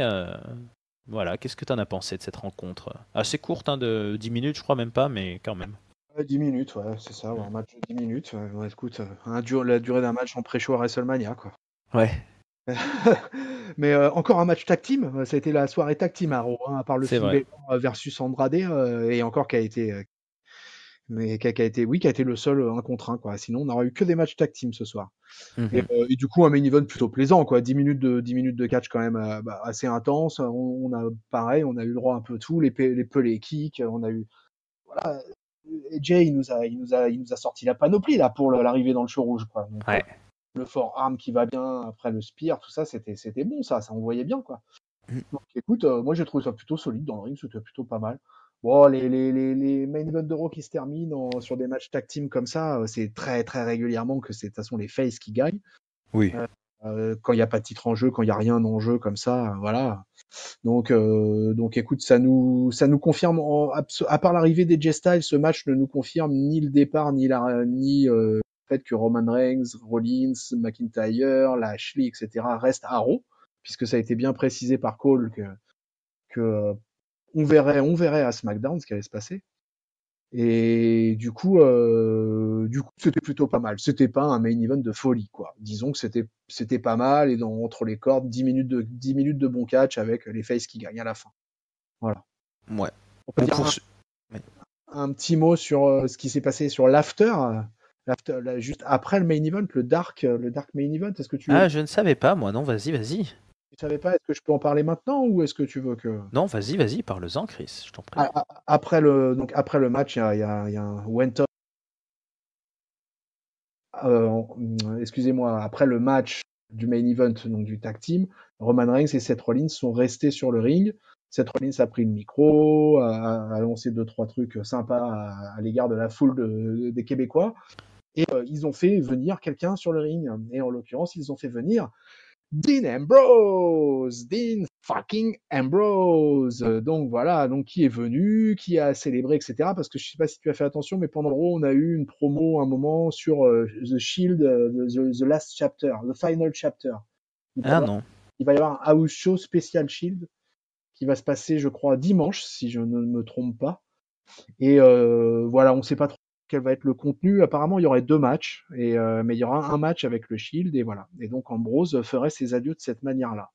Speaker 1: voilà, qu'est-ce que tu en as pensé de cette rencontre? Assez courte, hein, de 10 minutes, je crois même pas, mais quand même.
Speaker 2: 10 minutes, ouais, c'est ça, ouais, un match de 10 minutes. Ouais, écoute, la durée d'un match en pré-show à WrestleMania, quoi.
Speaker 1: Ouais,
Speaker 2: Mais encore un match tag team, ça a été la soirée tag team à Raw, hein, à part le
Speaker 1: c'est
Speaker 2: Finn
Speaker 1: vrai.
Speaker 2: Balor versus Andrade, et encore qui a été, qui a été le seul 1 contre 1, quoi. Sinon, on n'aurait eu que des matchs tag team ce soir.
Speaker 1: Mhm.
Speaker 2: Et du coup, un main event plutôt plaisant, quoi. 10 minutes de catch quand même assez intense. On a pareil, on a eu le droit à un peu tout, les kicks, on a eu voilà. Et Jay, il nous a sorti la panoplie là pour l'arrivée dans le show rouge, quoi. Donc,
Speaker 1: Ouais.
Speaker 2: le forearm qui va bien après le spear, tout ça, c'était bon, ça envoyait bien, quoi.
Speaker 1: Mhm.
Speaker 2: Donc, écoute, moi j'ai trouvé ça plutôt solide dans le ring, c'était plutôt pas mal. Bon, les main events d'Euro qui se terminent sur des matchs tag team comme ça, c'est très très régulièrement que c'est de toute façon les faces qui gagnent.
Speaker 1: Oui.
Speaker 2: Quand il n'y a pas de titre en jeu, quand il n'y a rien en jeu comme ça, voilà. Donc écoute, ça nous confirme, à part l'arrivée des J-Styles, ce match ne nous confirme ni le départ, ni le fait que Roman Reigns, Rollins, McIntyre, Lashley, etc. restent à Raw, puisque ça a été bien précisé par Cole que on verrait à SmackDown ce qui allait se passer. Et du coup, c'était plutôt pas mal. C'était pas un main event de folie, quoi. Disons que c'était pas mal, et entre les cordes, 10 minutes de bon catch avec les faces qui gagnent à la fin. Voilà.
Speaker 1: Ouais.
Speaker 2: On peut
Speaker 1: Bon,
Speaker 2: dire
Speaker 1: Ouais.
Speaker 2: un petit mot sur ce qui s'est passé sur l'after, là, juste après le main event, le dark main event. Est-ce que
Speaker 1: Ah, je ne savais pas, moi, non, vas-y, vas-y.
Speaker 2: tu savais pas? Est-ce que je peux en parler maintenant, ou est-ce que tu veux que
Speaker 1: Non, vas-y, vas-y, parle-en, Chris, je t'en prie.
Speaker 2: après le match, il y a un went up, excusez-moi, après le match du main event, donc du tag team, Roman Reigns et Seth Rollins sont restés sur le ring. Seth Rollins a pris le micro, a lancé 2-3 trucs sympas à l'égard de la foule des Québécois. Et ils ont fait venir quelqu'un sur le ring. Et en l'occurrence, ils ont fait venir Dean Ambrose, Dean fucking Ambrose. Donc voilà, donc qui est venu, qui a célébré, etc. Parce que je sais pas si tu as fait attention, mais pendant le Raw, on a eu une promo un moment sur The Shield, the Last Chapter, the Final Chapter. Il va y
Speaker 1: Ah
Speaker 2: avoir,
Speaker 1: non.
Speaker 2: il va y avoir un house show spécial Shield qui va se passer, je crois, dimanche, si je ne me trompe pas. Et voilà, on ne sait pas trop quel va être le contenu. Apparemment, il y aurait 2 matchs, mais il y aura un match avec le Shield, et voilà. Et donc Ambrose ferait ses adieux de cette manière-là.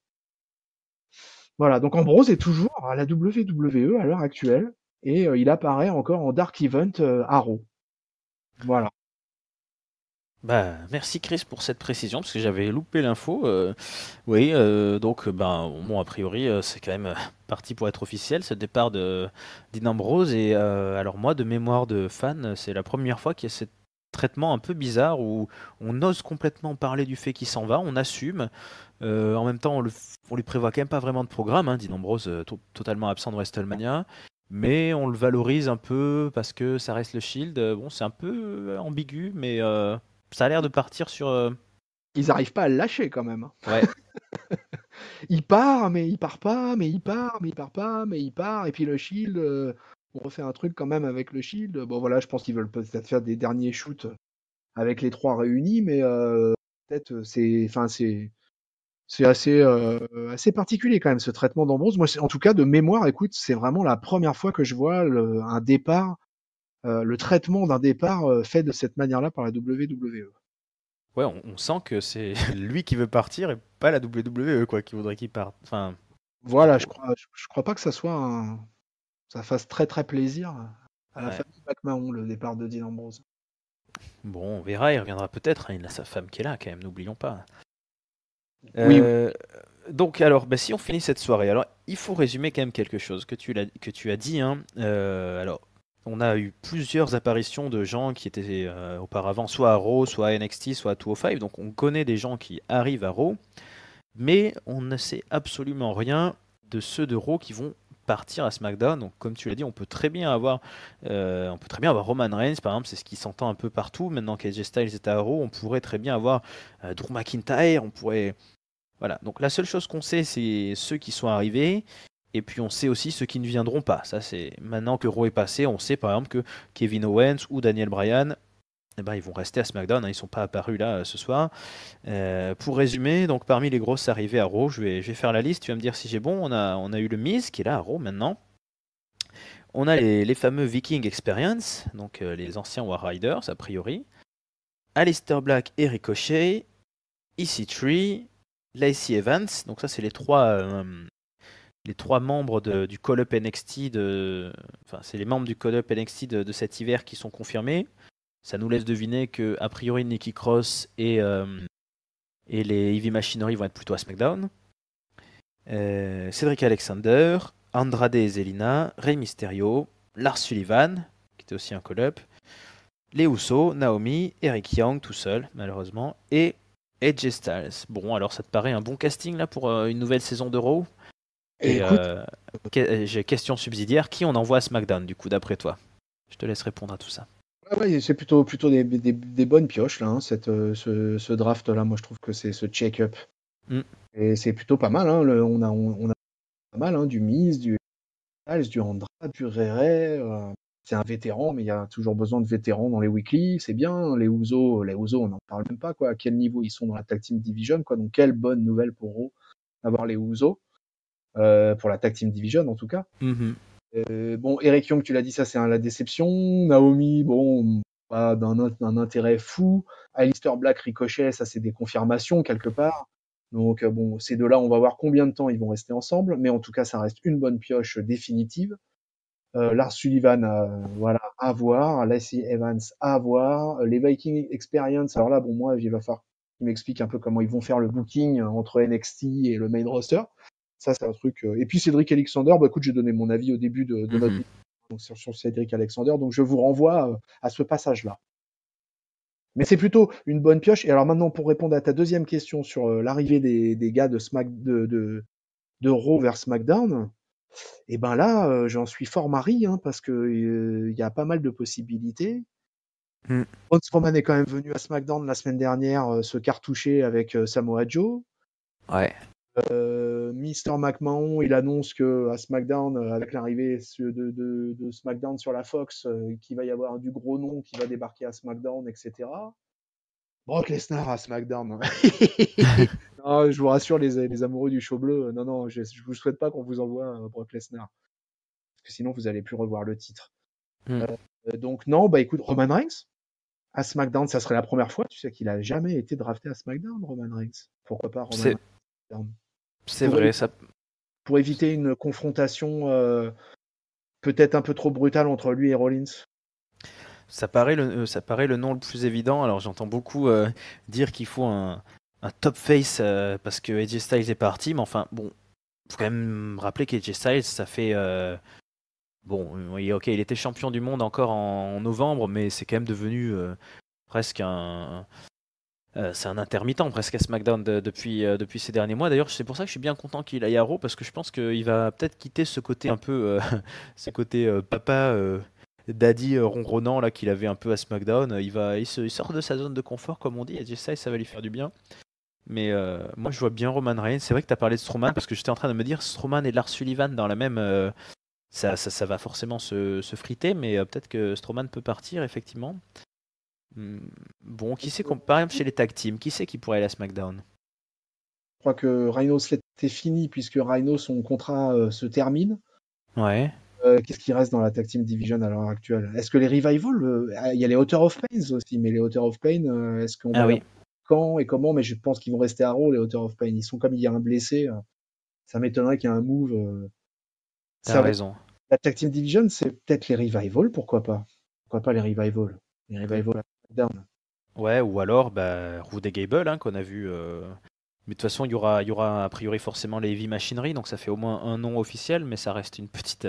Speaker 2: Voilà, donc Ambrose est toujours à la WWE à l'heure actuelle, et il apparaît encore en Dark Event à Raw. Voilà.
Speaker 1: Bah, merci Chris pour cette précision, parce que j'avais loupé l'info. Oui, donc, ben, bon, a priori, c'est quand même parti pour être officiel, ce départ de Dean Ambrose. Et alors, moi, de mémoire de fan, c'est la première fois qu'il y a ce traitement un peu bizarre où on ose complètement parler du fait qu'il s'en va, on assume. En même temps, on lui prévoit quand même pas vraiment de programme, hein, Dean Ambrose, totalement absent de WrestleMania. Mais on le valorise un peu parce que ça reste le Shield. Bon, c'est un peu ambigu, mais ça a l'air de partir sur.
Speaker 2: Ils n'arrivent pas à le lâcher quand même, hein.
Speaker 1: Ouais,
Speaker 2: Il part, mais il part pas, mais il part, mais il part pas, mais il part. Et puis le Shield, on refait un truc quand même avec le Shield. Bon voilà, je pense qu'ils veulent peut-être faire des derniers shoots avec les trois réunis, mais peut-être c'est assez particulier quand même ce traitement d'Ambrose. Moi, en tout cas de mémoire, écoute, c'est vraiment la première fois que je vois un départ, le traitement d'un départ fait de cette manière-là par la WWE.
Speaker 1: ouais, on sent que c'est lui qui veut partir et pas la WWE, quoi, qui voudrait qu'il parte. Enfin, qui
Speaker 2: Voilà,
Speaker 1: pour.
Speaker 2: je crois pas que ça fasse très très plaisir à la
Speaker 1: Ouais.
Speaker 2: famille McMahon le départ de Dean Ambrose.
Speaker 1: Bon, on verra, il reviendra peut-être, hein, il a sa femme qui est là, quand même, n'oublions pas.
Speaker 2: Oui, oui.
Speaker 1: Euh, donc, alors, bah, si on finit cette soirée, alors, il faut résumer quand même quelque chose que tu as dit, hein. Alors, on a eu plusieurs apparitions de gens qui étaient auparavant soit à Raw, soit à NXT, soit à 205, donc on connaît des gens qui arrivent à Raw. Mais on ne sait absolument rien de ceux de Raw qui vont partir à SmackDown. Donc, comme tu l'as dit, on peut très bien avoir Roman Reigns, par exemple, c'est ce qui s'entend un peu partout. Maintenant qu'AJ Styles est à Raw, on pourrait très bien avoir Drew McIntyre. On pourrait, voilà. Donc, la seule chose qu'on sait, c'est ceux qui sont arrivés. Et puis on sait aussi ceux qui ne viendront pas. Ça, c'est maintenant que Raw est passé, on sait par exemple que Kevin Owens ou Daniel Bryan, eh ben, ils vont rester à SmackDown, hein, ils ne sont pas apparus là ce soir. Pour résumer, donc parmi les grosses arrivées à Raw, je vais faire la liste, tu vas me dire si j'ai bon. On a eu le Miz qui est là à Raw maintenant. On a les fameux Viking Experience, donc les anciens War Riders a priori. Aleister Black et Ricochet, EC3, Lacey Evans, donc ça c'est les trois membres du call-up NXT enfin c'est les membres du call-up NXT de cet hiver qui sont confirmés. Ça nous laisse deviner que a priori Nikki Cross et les Heavy Machinery vont être plutôt à SmackDown. Cedric Alexander, Andrade et Zelina, Rey Mysterio, Lars Sullivan, qui était aussi un call-up, les Usos, Naomi, Eric Young tout seul, malheureusement, et AJ Styles. Bon, alors ça te paraît un bon casting là pour une nouvelle saison de Raw?
Speaker 2: Et
Speaker 1: Et
Speaker 2: écoute,
Speaker 1: j'ai question subsidiaire, qui on envoie à SmackDown du coup, d'après toi? Je te laisse répondre à tout ça.
Speaker 2: ouais, c'est plutôt des bonnes pioches là, hein, ce draft-là. Moi, je trouve que c'est ce check-up.
Speaker 1: Mm.
Speaker 2: Et c'est plutôt pas mal, hein. On a pas mal, hein, du Miz, du Styles, du Andrade, du Rere. C'est un vétéran, mais il y a toujours besoin de vétérans dans les weekly. C'est bien. Les Usos, on n'en parle même pas, quoi. À quel niveau ils sont dans la Tag Team Division, quoi. Donc, quelle bonne nouvelle pour Raw d'avoir les Usos, pour la Tag Team Division, en tout cas.
Speaker 1: Mhm.
Speaker 2: Bon, Eric Young, tu l'as dit, ça c'est la déception. Naomi, bon, pas d'un intérêt fou. Aleister Black, Ricochet, ça c'est des confirmations quelque part. Donc bon, ces deux-là, on va voir combien de temps ils vont rester ensemble, mais en tout cas, ça reste une bonne pioche définitive. Lars Sullivan, voilà, à voir. Lacey Evans, à voir. Les Viking Experience, alors là, bon, moi, il va falloir qu'ils m'expliquent un peu comment ils vont faire le booking entre NXT et le main roster. Ça, c'est un truc. Et puis Cédric Alexander, bah écoute, j'ai donné mon avis au début de notre
Speaker 1: Mhm.
Speaker 2: donc, sur Cédric Alexander, donc je vous renvoie à ce passage-là. Mais c'est plutôt une bonne pioche. Et alors maintenant, pour répondre à ta deuxième question sur l'arrivée des gars de Raw vers SmackDown, et ben là, j'en suis fort mari, hein, parce que il y a pas mal de possibilités.
Speaker 1: Mm.
Speaker 2: Braun Strowman est quand même venu à SmackDown la semaine dernière se cartoucher avec Samoa Joe.
Speaker 1: Ouais.
Speaker 2: Mr. McMahon, il annonce que à SmackDown, avec l'arrivée de SmackDown sur la Fox, qu'il va y avoir du gros nom qui va débarquer à SmackDown, etc. Brock Lesnar à SmackDown. Non, je vous rassure, les amoureux du show bleu, non, non, je vous souhaite pas qu'on vous envoie Brock Lesnar, parce que sinon vous allez plus revoir le titre.
Speaker 1: Mm.
Speaker 2: Donc non, bah écoute, Roman Reigns à SmackDown, ça serait la première fois. Tu sais qu'il a jamais été drafté à SmackDown, Roman Reigns. Pourquoi pas Roman
Speaker 1: C'est
Speaker 2: Reigns
Speaker 1: c'est vrai, ça.
Speaker 2: pour éviter une confrontation peut-être un peu trop brutale entre lui et Rollins.
Speaker 1: Ça paraît le nom le plus évident. Alors j'entends beaucoup dire qu'il faut un top face parce que AJ Styles est parti, mais enfin bon, faut quand même rappeler qu'AJ Styles, ça fait bon, oui, ok, il était champion du monde encore en novembre, mais c'est quand même devenu presque c'est un intermittent presque à SmackDown depuis ces derniers mois. D'ailleurs, c'est pour ça que je suis bien content qu'il aille à Raw parce que je pense qu'il va peut-être quitter ce côté un peu, ce côté papa, daddy ronronnant là qu'il avait un peu à SmackDown. Il sort de sa zone de confort comme on dit. Et ça va lui faire du bien. Mais moi, je vois bien Roman Reigns. C'est vrai que tu as parlé de Strowman parce que j'étais en train de me dire Strowman et Lars Sullivan dans la même. Ça va forcément se friter, mais peut-être que Strowman peut partir effectivement. Bon, qui c'est qu'on par exemple chez les tag teams, qui c'est qui pourrait aller à SmackDown?
Speaker 2: Je crois que Rhino c'était fini puisque Rhino, son contrat se termine.
Speaker 1: Ouais.
Speaker 2: Qu'est-ce qui reste dans la tag team division à l'heure actuelle? Est-ce que les Revival, il y a les Author of Pain aussi, mais les Author of Pain, est-ce qu'on
Speaker 1: Ah
Speaker 2: va
Speaker 1: oui,
Speaker 2: quand et comment? Mais je pense qu'ils vont rester à Raw, les Author of Pain. Ils sont comme il y a un blessé, ça m'étonnerait qu'il y ait un move.
Speaker 1: t'as
Speaker 2: Ça va être
Speaker 1: raison.
Speaker 2: la tag team division, c'est peut-être les Revival, pourquoi pas? Pourquoi pas les Revival? Les
Speaker 1: Peut-
Speaker 2: Revival à SmackDown.
Speaker 1: Ouais, ou alors bah, Rude et Gable hein, qu'on a vu. Mais de toute façon, il y aura a priori forcément les Heavy Machinery, donc ça fait au moins un nom officiel, mais ça reste une petite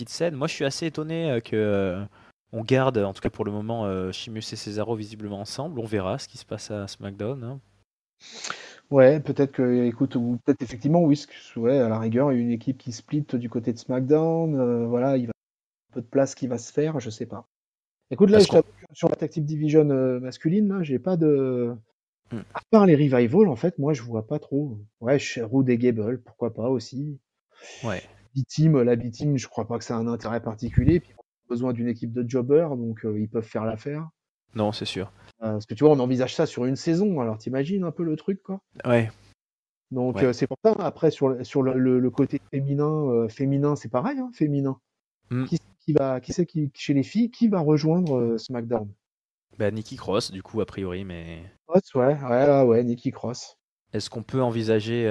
Speaker 1: scène. Moi, je suis assez étonné que on garde, en tout cas pour le moment, Sheamus et Cesaro visiblement ensemble. On verra ce qui se passe à SmackDown, hein.
Speaker 2: Ouais, peut-être que, écoute, ou peut-être effectivement, oui, ouais, à la rigueur, il y a une équipe qui split du côté de SmackDown, voilà, il va y avoir un peu de place qui va se faire, je sais pas. Écoute, là,
Speaker 1: Parce
Speaker 2: je
Speaker 1: qu'on.
Speaker 2: t'avoue que sur la tag team division masculine, là, j'ai pas de.
Speaker 1: Hmm.
Speaker 2: À part les Revival, en fait, moi, je vois pas trop. Ouais, Rude et Gable, pourquoi pas aussi.
Speaker 1: Ouais.
Speaker 2: B-Team, la B-Team, je crois pas que ça a un intérêt particulier. Puis, ils ont besoin d'une équipe de jobbers, donc ils peuvent faire l'affaire.
Speaker 1: Non, c'est sûr.
Speaker 2: Parce que tu vois, on envisage ça sur une saison, alors t'imagines un peu le truc, quoi.
Speaker 1: Ouais,
Speaker 2: Donc
Speaker 1: ouais.
Speaker 2: c'est pour ça, après, sur le côté féminin, c'est pareil, hein, féminin.
Speaker 1: Hmm.
Speaker 2: Chez les filles, qui va rejoindre SmackDown?
Speaker 1: Bah, Nikki Cross, du coup, a priori, mais.
Speaker 2: Cross, ouais, Nikki Cross.
Speaker 1: Est-ce qu'on peut envisager,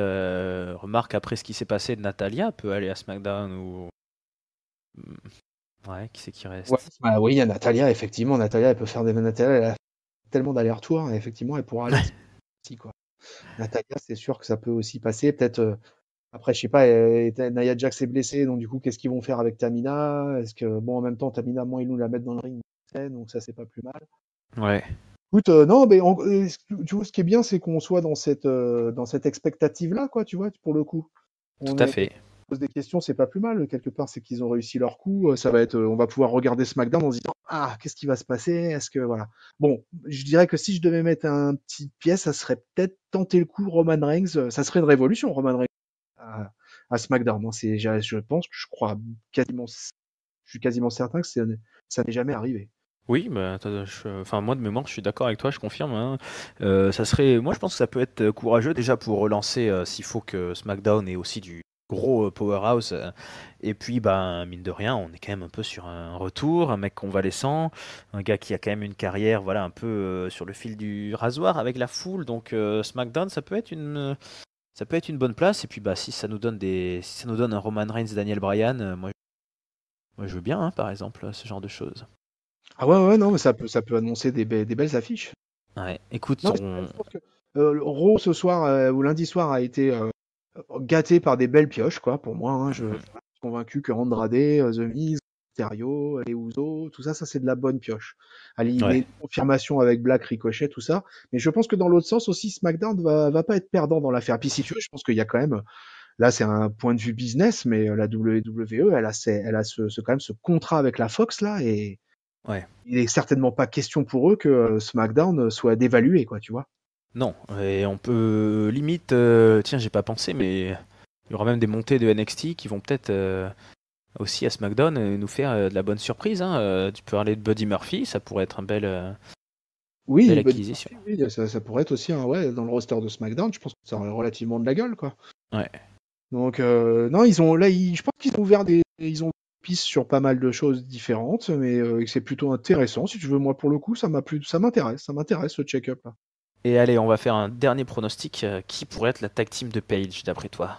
Speaker 1: remarque après ce qui s'est passé, de Natalia peut aller à SmackDown ou. Ouais, qui c'est qui
Speaker 2: Ouais,
Speaker 1: reste?
Speaker 2: bah oui, il y a Natalia, effectivement. Natalia, elle peut faire des. Natalia, elle a tellement d'allers-retours, et effectivement, elle pourra aller aussi, quoi. Natalia, c'est sûr que ça peut aussi passer. Peut-être, après, je sais pas, Nia Jax est blessée, donc du coup, qu'est-ce qu'ils vont faire avec Tamina? Est-ce que, bon, en même temps, Tamina, moins ils nous la mettent dans le ring, donc ça, c'est pas plus mal.
Speaker 1: Ouais,
Speaker 2: Écoute, non, mais tu vois, ce qui est bien, c'est qu'on soit dans cette expectative-là, quoi, tu vois, pour le coup.
Speaker 1: tout
Speaker 2: On
Speaker 1: à
Speaker 2: est,
Speaker 1: fait.
Speaker 2: pose des questions, c'est pas plus mal. Quelque part, c'est qu'ils ont réussi leur coup. Ça va être, on va pouvoir regarder SmackDown en se disant, ah, qu'est-ce qui va se passer? Est-ce que, voilà. Bon, je dirais que si je devais mettre un petit pièce, ça serait peut-être tenter le coup Roman Reigns. Ça serait une révolution, Roman Reigns à SmackDown, hein. Je pense, je suis quasiment certain que ça n'est jamais arrivé.
Speaker 1: Oui, bah, enfin, moi de mémoire, je suis d'accord avec toi, je confirme, hein. Moi, je pense que ça peut être courageux déjà pour relancer, s'il faut que SmackDown ait aussi du gros powerhouse. Et puis, ben, mine de rien, on est quand même un peu sur un retour, un mec convalescent, un gars qui a quand même une carrière, voilà, un peu sur le fil du rasoir avec la foule. Donc, SmackDown, ça peut être une bonne place. Et puis, bah, si ça nous donne un Roman Reigns, Daniel Bryan, moi, je veux bien, hein, par exemple, ce genre de choses.
Speaker 2: Ah ouais, ouais, non, mais ça peut annoncer des belles affiches.
Speaker 1: Ouais, écoute,
Speaker 2: Non, mais je pense que le Raw ce soir ou lundi soir a été gâté par des belles pioches, quoi, pour moi, hein. Je
Speaker 1: Mhm.
Speaker 2: suis convaincu que Andrade, The Miz, Mysterio, les Usos, tout ça, ça c'est de la bonne pioche. Allez,
Speaker 1: Ouais.
Speaker 2: les confirmations avec Black, Ricochet, tout ça. Mais je pense que dans l'autre sens aussi, SmackDown va pas être perdant dans l'affaire. Puis si tu veux, je pense qu'il y a quand même, là c'est un point de vue business, mais la WWE, quand même ce contrat avec la Fox là, et
Speaker 1: Ouais.
Speaker 2: il est certainement pas question pour eux que SmackDown soit dévalué, quoi, tu vois.
Speaker 1: Non, et on peut limite, tiens, j'ai pas pensé, mais il y aura même des montées de NXT qui vont peut-être aussi à SmackDown nous faire de la bonne surprise, hein. Tu peux parler de Buddy Murphy, ça pourrait être belle
Speaker 2: Oui, Buddy
Speaker 1: acquisition.
Speaker 2: Murphy, oui, ça pourrait être aussi ouais, dans le roster de SmackDown, je pense que ça aurait relativement de la gueule, quoi.
Speaker 1: Ouais.
Speaker 2: Donc, non, je pense qu'ils ont ouvert ils ont des pistes sur pas mal de choses différentes, mais que c'est plutôt intéressant. Si tu veux, moi, pour le coup, ça m'intéresse ce check-up là.
Speaker 1: Et allez, on va faire un dernier pronostic. Qui pourrait être la tag team de Page, d'après toi?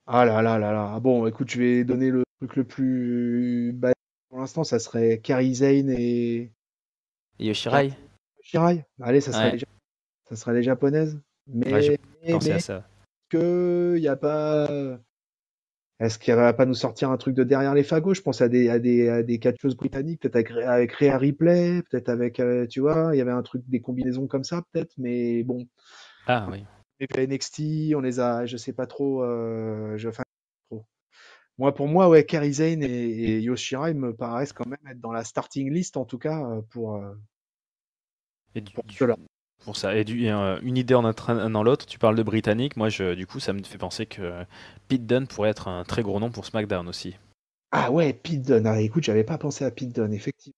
Speaker 2: Ah là là là là. Ah bon, écoute, je vais donner le truc le plus bas pour l'instant, ça serait Kairi Sane et Kairi
Speaker 1: Yoshirai?
Speaker 2: Shirai. Allez,
Speaker 1: Ouais,
Speaker 2: ça serait les japonaises.
Speaker 1: ouais, j'ai pensé à
Speaker 2: Mais
Speaker 1: ça.
Speaker 2: que y a pas. Est-ce qu'elle va pas nous sortir un truc de derrière les fagots? Je pense à des catcheuses britanniques, peut-être avec Rhea Ripley, peut-être avec, tu vois, il y avait un truc, des combinaisons comme ça, peut-être, mais bon.
Speaker 1: Ah oui.
Speaker 2: Et puis NXT, on les a, je sais pas trop, enfin, trop. Moi, pour moi, ouais, Kairi Sane et Io Shirai me paraissent quand même être dans la starting list, en tout cas,
Speaker 1: Et
Speaker 2: pour cela.
Speaker 1: pour ça. Une idée en dans l'autre, tu parles de Britannique, moi du coup ça me fait penser que Pete Dunne pourrait être un très gros nom pour SmackDown aussi.
Speaker 2: Ah ouais, Pete Dunne. Ah, écoute, j'avais pas pensé à Pete Dunne, effectivement.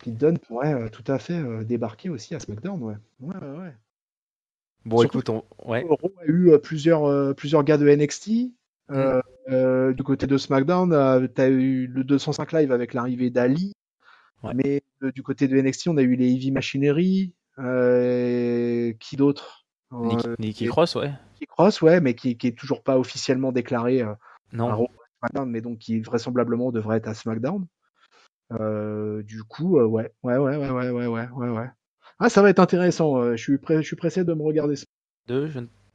Speaker 2: Pete Dunne pourrait tout à fait débarquer aussi à SmackDown, ouais. Ouais, ouais, ouais.
Speaker 1: Bon
Speaker 2: Surtout que
Speaker 1: écoute, ouais.
Speaker 2: Raw a eu plusieurs gars de NXT.
Speaker 1: Hmm.
Speaker 2: Du côté de SmackDown, tu as eu le 205 Live avec l'arrivée d'Ali.
Speaker 1: Ouais.
Speaker 2: Mais du côté de NXT, on a eu les Heavy Machinery. Qui d'autre?
Speaker 1: Nikki
Speaker 2: Et
Speaker 1: Cross, ouais.
Speaker 2: Nikki Cross, ouais, mais qui est toujours pas officiellement déclaré à
Speaker 1: Non.
Speaker 2: Raw ou à SmackDown, mais donc qui vraisemblablement devrait être à SmackDown. Du coup, ouais, ouais, ouais, ouais, ouais, ouais, ouais, ouais, ouais. Ah, ça va être intéressant. Je suis pressé de me regarder ça.
Speaker 1: Deux,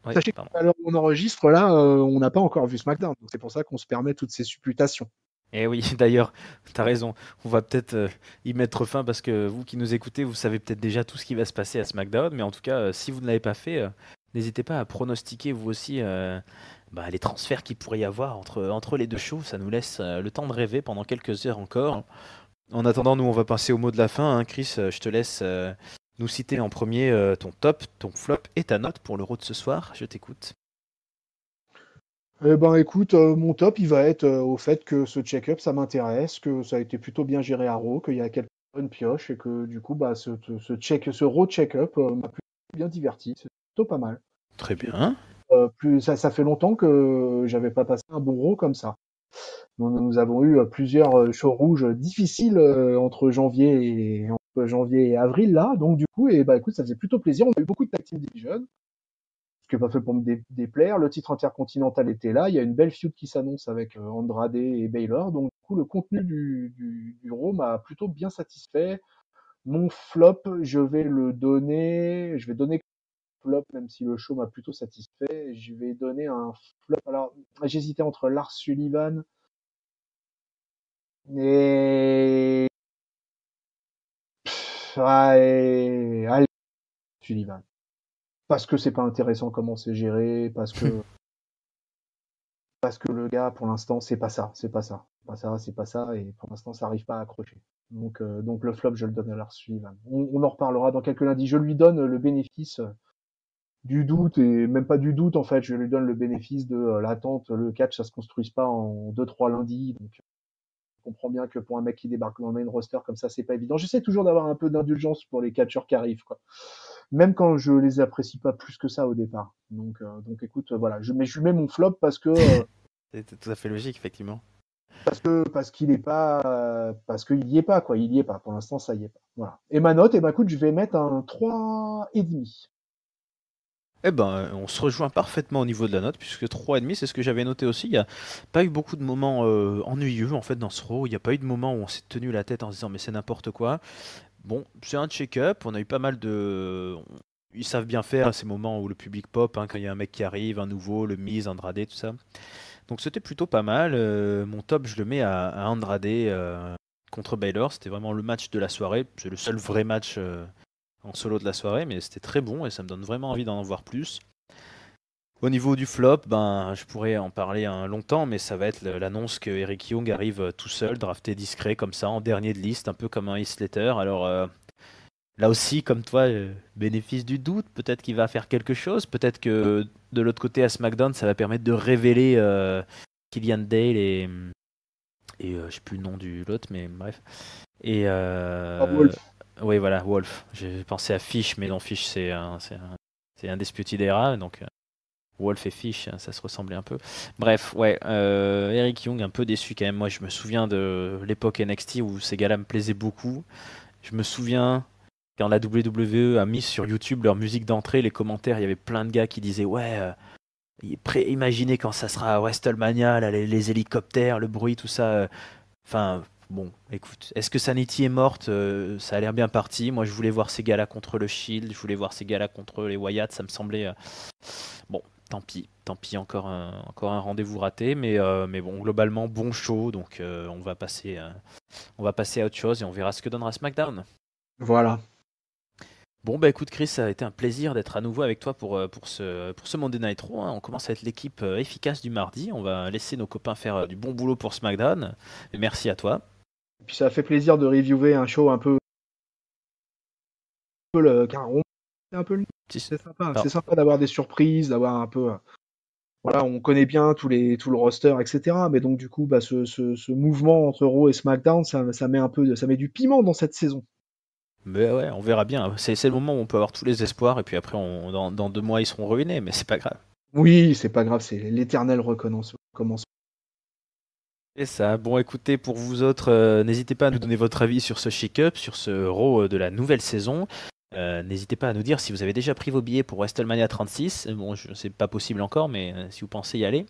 Speaker 1: ouais,
Speaker 2: Sachez
Speaker 1: pardon.
Speaker 2: qu'à l'heure où on enregistre, là, on n'a pas encore vu SmackDown. Donc c'est pour ça qu'on se permet toutes ces supputations.
Speaker 1: Eh oui, d'ailleurs, t'as raison. On va peut-être y mettre fin parce que vous qui nous écoutez, vous savez peut-être déjà tout ce qui va se passer à SmackDown, mais en tout cas, si vous ne l'avez pas fait, n'hésitez pas à pronostiquer vous aussi les transferts qu'il pourrait y avoir entre les deux shows. Ça nous laisse le temps de rêver pendant quelques heures encore. En attendant, nous, on va passer au mot de la fin, hein. Chris, je te laisse nous citer en premier ton top, ton flop et ta note pour l'Euro de ce soir. Je t'écoute.
Speaker 2: Eh ben, écoute, mon top, il va être au fait que ce check-up, ça m'intéresse, que ça a été plutôt bien géré à Raw, qu'il y a quelques bonnes pioches et que du coup, bah, ce Raw check-up m'a plutôt bien diverti. C'est plutôt pas mal.
Speaker 1: Très bien.
Speaker 2: Ça fait longtemps que j'avais pas passé un bon Raw comme ça. Nous avons eu plusieurs shows rouges difficiles entre janvier et avril là, donc du coup, et bah écoute, ça faisait plutôt plaisir. On a eu beaucoup de tag team division, ce qui n'est pas fait pour me déplaire. Le titre intercontinental était là. Il y a une belle feud qui s'annonce avec Andrade et Baylor. Donc, du coup, le contenu du Raw m'a plutôt bien satisfait. Mon flop, je vais donner flop, même si le show m'a plutôt satisfait. Je vais donner un flop. Alors, j'hésitais entre Lars Sullivan et, allez, Sullivan. Parce que c'est pas intéressant comment c'est géré, parce que le gars, pour l'instant, c'est pas ça, c'est pas ça, c'est pas ça, c'est pas ça, et pour l'instant, ça arrive pas à accrocher. Donc le flop, je le donne à Lars Sullivan. On en reparlera dans quelques lundis. Je lui donne le bénéfice du doute, et même pas du doute, en fait, je lui donne le bénéfice de l'attente. Le catch, ça se construise pas en deux trois lundis, donc je comprends bien que pour un mec qui débarque dans le main roster comme ça, c'est pas évident. J'essaie toujours d'avoir un peu d'indulgence pour les catcheurs qui arrivent, quoi. Même quand je les apprécie pas plus que ça au départ. Donc écoute, voilà, mais je lui mets mon flop
Speaker 1: C'est tout à fait logique, effectivement.
Speaker 2: parce qu'il est pas, parce qu'il y est pas, quoi. Il y est pas. Pour l'instant, ça y est pas. Voilà. Et ma note, eh ben, écoute, je vais mettre un 3,5.
Speaker 1: Eh ben, on se rejoint parfaitement au niveau de la note, puisque 3,5, c'est ce que j'avais noté aussi. Il n'y a pas eu beaucoup de moments ennuyeux en fait dans ce Raw. Il n'y a pas eu de moments où on s'est tenu la tête en se disant mais c'est n'importe quoi. Bon, c'est un check-up. On a eu pas mal de. Ils savent bien faire ces moments où le public pop, hein, quand il y a un mec qui arrive, un nouveau, le Miz, Andrade, tout ça. Donc c'était plutôt pas mal. Mon top, je le mets à Andrade contre Baylor. C'était vraiment le match de la soirée. C'est le seul vrai match en solo de la soirée, mais c'était très bon et ça me donne vraiment envie d'en voir plus. Au niveau du flop, ben, je pourrais en parler longtemps, mais ça va être l'annonce que Eric Young arrive tout seul, drafté discret comme ça, en dernier de liste, un peu comme un Heath Slater. Alors là aussi, comme toi, bénéfice du doute, peut-être qu'il va faire quelque chose, peut-être que de l'autre côté à SmackDown, ça va permettre de révéler Killian Dale et je sais plus le nom du l'autre, mais bref. Et
Speaker 2: Ah, Wolf.
Speaker 1: oui, voilà, Wolf. J'ai pensé à Fish, mais non, Fish c'est un Undisputed Era, donc Wolf et Fish, hein, ça se ressemblait un peu. Bref, ouais, Eric Young, un peu déçu quand même. Moi, je me souviens de l'époque NXT où ces gars-là me plaisaient beaucoup. Je me souviens quand la WWE a mis sur YouTube leur musique d'entrée, les commentaires, il y avait plein de gars qui disaient ouais, Imaginez quand ça sera à WrestleMania, là, les hélicoptères, le bruit, tout ça. Enfin, bon, écoute, est-ce que Sanity est morte? Ça a l'air bien parti. Moi, je voulais voir ces gars-là contre le Shield, je voulais voir ces gars-là contre les Wyatt, ça me semblait... Bon, tant pis, encore un rendez-vous raté, mais bon, globalement, bon show, donc on va passer à autre chose et on verra ce que donnera SmackDown.
Speaker 2: Voilà.
Speaker 1: Bon, bah écoute Chris, ça a été un plaisir d'être à nouveau avec toi pour ce Monday Night Raw, hein. On commence à être l'équipe efficace du mardi. On va laisser nos copains faire du bon boulot pour SmackDown. Et merci à toi.
Speaker 2: Et puis ça fait plaisir de reviewer un show un peu car c'est un peu c'est sympa.
Speaker 1: Alors,
Speaker 2: C'est sympa d'avoir des surprises, d'avoir un peu voilà, on connaît bien tout le roster, etc. Mais donc du coup, bah, ce mouvement entre Raw et SmackDown, ça met ça met du piment dans cette saison.
Speaker 1: mais ouais, on verra bien. C'est le moment où on peut avoir tous les espoirs et puis après, dans 2 mois, ils seront ruinés, mais c'est pas grave.
Speaker 2: Oui, c'est pas grave, c'est l'éternel recommencement.
Speaker 1: C'est ça. Bon, écoutez, pour vous autres, n'hésitez pas à nous donner votre avis sur ce shake-up, sur ce Raw de la nouvelle saison. N'hésitez pas à nous dire si vous avez déjà pris vos billets pour WrestleMania 36. Bon, c'est pas possible encore, mais si vous pensez y aller.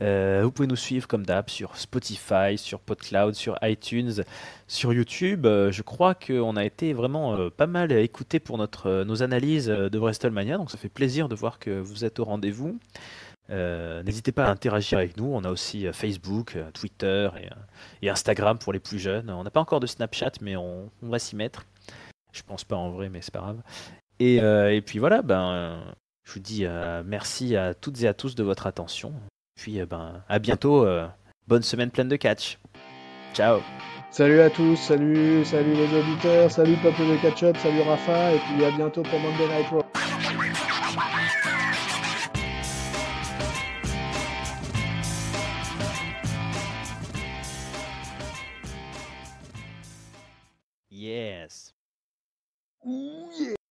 Speaker 1: Vous pouvez nous suivre comme d'hab sur Spotify, sur PodCloud, sur iTunes, sur YouTube. Je crois qu'on a été vraiment pas mal écoutés pour nos analyses de WrestleMania, donc ça fait plaisir de voir que vous êtes au rendez-vous. N'hésitez pas à interagir avec nous. On a aussi Facebook, Twitter et Instagram pour les plus jeunes. On n'a pas encore de Snapchat, mais on va s'y mettre. Je pense pas en vrai, mais c'est pas grave. Et puis voilà, je vous dis merci à toutes et à tous de votre attention. Puis à bientôt. Bonne semaine pleine de catch. Ciao.
Speaker 2: Salut à tous, salut les auditeurs, salut peuple de catch-up, salut Rafa, et puis à bientôt pour Monday Night Raw.